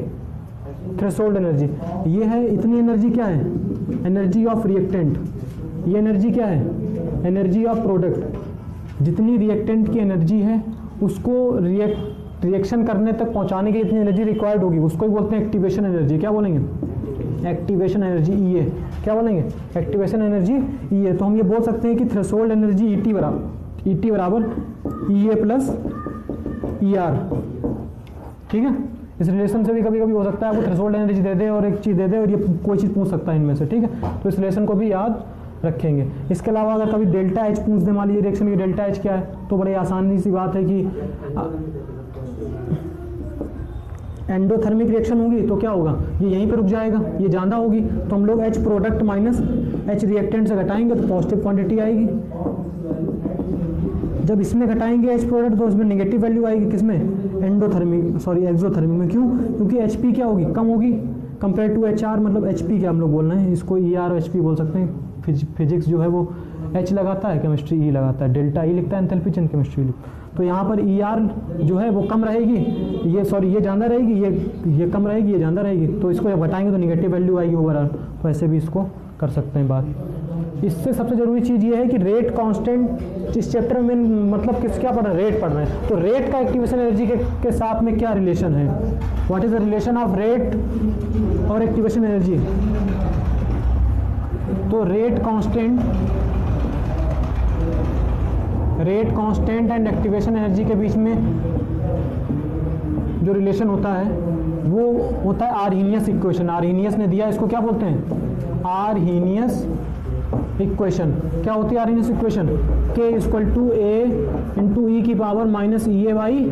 Threshold energy. ये है, इतनी एनर्जी क्या है? Energy of reactant. ये एनर्जी क्या है? Energy of product. जितनी रिएक्टेंट की एनर्जी है उसको रिएक्शन करने तक पहुंचाने के लिए इतनी एनर्जी रिक्वायर्ड होगी, उसको ही बोलते हैं एक्टिवेशन एनर्जी। क्या बोलेंगे? एक्टिवेशन एनर्जी ई ए, क्या बोलेंगे, एक्टिवेशन एनर्जी ई ए। तो हम ये बोल सकते हैं कि थ्रेशोल्ड एनर्जी ई टी बराबर ई ए प्लस ई आर, ठीक है। इस रिलेशन से भी कभी कभी हो सकता है आपको थ्रेशोल्ड एनर्जी दे दे और एक चीज़ दे दे और ये कोई चीज़ पूछ सकता है इनमें से, ठीक है। तो इस रिलेशन को भी याद रखेंगे। इसके अलावा अगर कभी डेल्टा एच पूछ दे, मान लीजिए रिएक्शन की डेल्टा एच क्या है, तो बड़ी आसानी सी बात है कि एंडोथर्मिक रिएक्शन होगी तो क्या होगा, ये यहीं पे रुक जाएगा, ये ज़्यादा होगी तो हम लोग H product minus H reactant से घटाएंगे तो पॉजिटिव क्वांटिटी आएगी। जब इसमें घटाएंगे एच प्रोडक्ट तो उसमें नेगेटिव वैल्यू आएगी, किसमें, एक्सोथर्मिक में। क्यों, क्योंकि एच पी क्या होगी, कम होगी कंपेयर टू एच आर, मतलब एच पी क्या हम लोग बोल रहे हैं, इसको ई आर एच पी बोल सकते हैं। फिजिक्स जो है वो एच लगाता है, केमिस्ट्री ई लगाता है, डेल्टा ई लिखता है एंथैल्पी चेंज, केमिस्ट्री तो यहाँ पर ई आर जो है वो कम रहेगी, ये ज़्यादा रहेगी, ये कम रहेगी, ये ज़्यादा रहेगी, तो इसको जब घटाएंगे तो निगेटिव वैल्यू आएगी ओवरऑल। तो ऐसे भी इसको कर सकते हैं बात। इससे सबसे ज़रूरी चीज़ ये है कि रेट कांस्टेंट इस चैप्टर में मतलब क्या पढ़ रहे हैं, रेट पढ़ रहे हैं, तो रेट का एक्टिवेशन एनर्जी के साथ में क्या रिलेशन है, what is the relation of rate और एक्टिवेशन एनर्जी। तो rate constant and activation energy के बीच में जो रिलेशन होता है वो होता है आर्हीनियस इक्वेशन। आर्हीनियस ने दिया, इसको क्या बोलते हैं, आर्हीनियस इक्वेशन। क्या होती है आर्हीनियस इक्वेशन, के equal to A into e की power minus E A by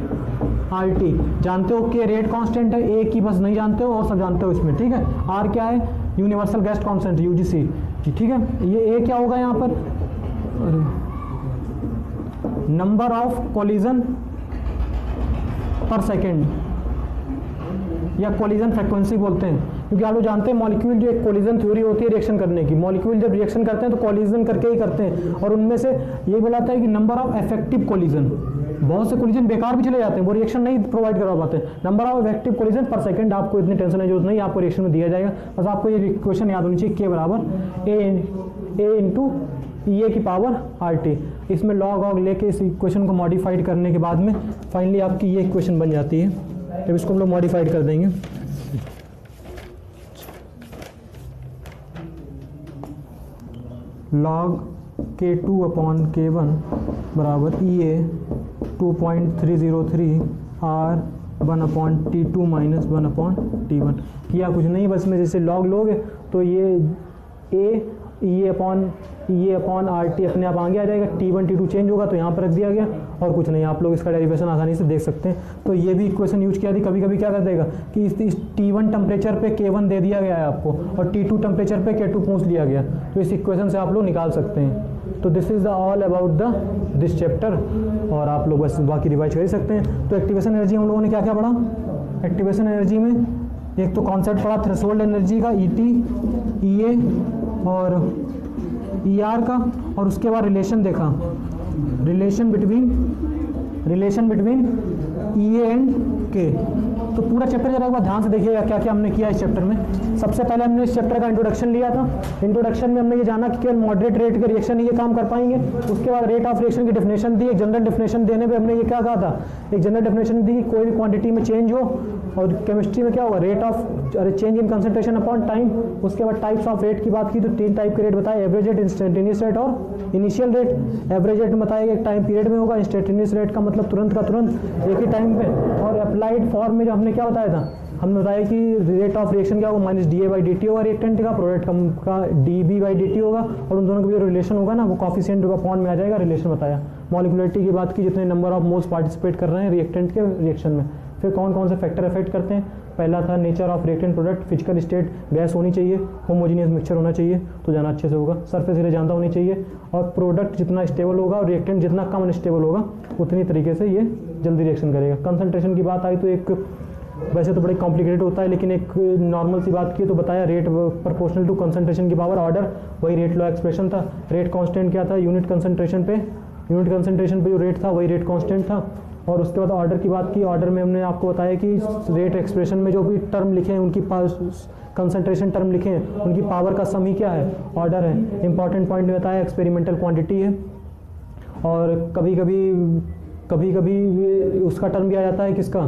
R T. जानते हो के रेट कांस्टेंट है, ए की बस नहीं जानते हो और सब जानते हो इसमें, ठीक है। आर क्या है, यूनिवर्सल गैस कांस्टेंट यूजीसी, ठीक है। ये ए क्या होगा यहाँ पर, नंबर ऑफ कोलिजन पर सेकेंड या कोलिजन फ्रीक्वेंसी बोलते हैं, क्योंकि आप लोग जानते हैं मॉलिक्यूल जो एक कोलिजन थ्योरी होती है रिएक्शन करने की, मॉलिक्यूल जब रिएक्शन करते हैं तो कोलिजन करके ही करते हैं, और उनमें से ये बोलाता है कि नंबर ऑफ इफेक्टिव कोलिजन, बहुत से कोलिजन बेकार भी चले जाते हैं, वो रिएक्शन नहीं प्रोवाइड करवा पाते हैं। नंबर ऑफ इफेक्टिव कोलिजन पर सेकंड, आपको इतनी टेंशन की जरूरत नहीं, आपको रिएक्शन में दिया जाएगा, बस आपको ये इक्वेशन याद होनी चाहिए, के बराबर ए इंटू ई ए की पावर आर टी। इसमें लॉग ऑग लेके इस इक्वेशन को मॉडिफाइड करने के बाद में फाइनली आपकी ये इक्वेशन बन जाती है। अब इसको हम लोग मॉडिफाइड कर देंगे, लॉग K2 अपॉन K1 बराबर EA 2.303 R 1 upon T2 minus 1 upon T1। किया कुछ नहीं, बस में जैसे लॉग लोगे तो ये ए अपॉन आर टी अपने आप आगे आ जाएगा, T1 T2 चेंज होगा तो यहाँ पर रख दिया गया, और कुछ नहीं। आप लोग इसका डेरिवेशन आसानी से देख सकते हैं। तो ये भी इक्वेशन यूज किया थी, कभी कभी क्या कर देगा कि इस T1 टेम्परेचर पे K1 दे दिया गया है आपको, और T2 टेम्परेचर पे K2 पूछ लिया गया, तो इस इक्वेशन से आप लोग निकाल सकते हैं। तो this is all about this chapter, और आप लोग बस बाकी रिवाइज कर सकते हैं। तो एक्टिवेशन एनर्जी हम लोगों ने क्या क्या पढ़ा, एक्टिवेशन एनर्जी में एक तो कॉन्सेप्ट पढ़ा थ्रेशोल्ड एनर्जी का, ET, EA और ER का, और उसके बाद रिलेशन देखा, relation between EA and K। तो पूरा चैप्टर जरा एक बार ध्यान से देखिएगा क्या क्या हमने किया इस चैप्टर में। सबसे पहले हमने इस चैप्टर का इंट्रोडक्शन लिया था। इंट्रोडक्शन में हमने ये जाना कि केवल मॉडरेट रेट के रिएक्शन ये काम कर पाएंगे। उसके बाद रेट ऑफ रिएक्शन की डेफिनेशन दी, एक जनरल डेफिनेशन देने पे हमने ये क्या कहा था, एक जनरल डेफिनेशन दी कि कोई भी क्वांटिटी में चेंज हो, और केमिस्ट्री में क्या होगा, rate of change in concentration upon time. उसके बाद टाइप्स ऑफ रेट की बात की तो 3 टाइप के रेट बताए, एवरेज रेट, इंस्टेंटेनियस रेट और इनिशियल रेट। एवरेज रेट बताया कि एक टाइम पीरियड में होगा, इंस्टेंटेनियस रेट का मतलब तुरंत का तुरंत एक ही टाइम पे, और अप्लाइड फॉर्म में जो हमने क्या बताया था, हमने बताया कि रेट ऑफ रिएक्शन क्या होगा, माइनस DA/dt होगा रिएक्टेंट का, प्रोडक्ट का DB/dt होगा, और उन दोनों का जो रिलेशन होगा ना वो कॉफिशिएंट का अपॉन में आ जाएगा, रिलेशन बताया। मॉलिक्युलरिटी की बात की, जितने नंबर ऑफ मोल्स पार्टिसिपेट कर रहे हैं रिएक्टेंट के रिएक्शन में। फिर कौन कौन से फैक्टर अफेक्ट करते हैं, पहला था nature of reactant product, physical state gas होनी चाहिए, होमोजीनियस मिक्सचर होना चाहिए तो जाना अच्छे से होगा, सरफेस एरिया जानता होनी चाहिए, और प्रोडक्ट जितना स्टेबल होगा और रिएक्टेंट जितना कम अनस्टेबल होगा उतनी तरीके से ये जल्दी रिएक्शन करेगा। कंसंट्रेशन की बात आई तो एक वैसे तो बड़े कॉम्प्लिकेटेड होता है, लेकिन एक नॉर्मल सी बात की तो बताया रेट प्रोपोर्शनल टू कंसंट्रेशन की पावर ऑर्डर, वही रेट लॉ एक्सप्रेशन था। रेट कांस्टेंट क्या था, यूनिट कंसंट्रेशन पे जो रेट था वही रेट कांस्टेंट था। और उसके बाद ऑर्डर की बात की, ऑर्डर में हमने आपको बताया कि रेट एक्सप्रेशन में जो भी टर्म लिखे हैं उनकी कंसंट्रेशन टर्म लिखे हैं उनकी पावर का सम ही क्या है, ऑर्डर है। इंपॉर्टेंट पॉइंट में बताया एक्सपेरिमेंटल क्वांटिटी है, और कभी कभी उसका टर्म भी आ जाता है, किसका,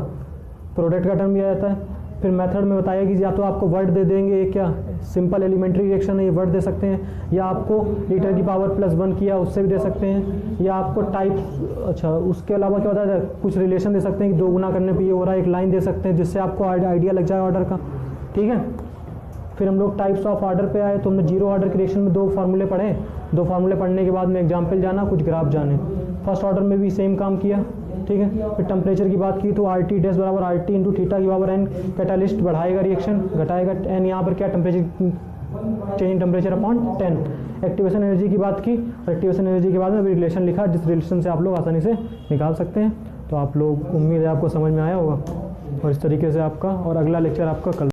प्रोडक्ट का टर्म भी आ जाता है। फिर मेथड में बताया कि या तो आपको वर्ड दे देंगे क्या, सिंपल एलिमेंट्री रिएक्शन है, ये वर्ड दे सकते हैं, या आपको लीटर की पावर +1 किया उससे भी दे सकते हैं, या आपको टाइप, अच्छा उसके अलावा क्या होता है, कुछ रिलेशन दे सकते हैं कि 2 गुना करने पे ये हो रहा है, एक लाइन दे सकते हैं जिससे आपको आइडिया लग जाए ऑर्डर का, ठीक है। फिर हम लोग टाइप्स ऑफ ऑर्डर पे आए, तो हमने 0 ऑर्डर के रिएक्शन में 2 फार्मूले पढ़े, 2 फार्मूले पढ़ने के बाद में एग्जाम्पल जाना, कुछ ग्राफ जाने। फर्स्ट ऑर्डर में भी सेम काम किया, ठीक है। फिर टेम्परेचर की बात की तो RT डैश बराबर RT इंटू थीटा की पावर n, कैटालिस्ट बढ़ाएगा रिएक्शन, घटाएगा n, यहाँ पर क्या temperature change temperature upon 10। Activation energy की बात की, और एक्टिवेशन एनर्जी के बाद में अभी रिलेशन लिखा, जिस रिलेशन से आप लोग आसानी से निकाल सकते हैं। तो आप लोग, उम्मीद है आपको समझ में आया होगा, और इस तरीके से आपका, और अगला लेक्चर आपका कल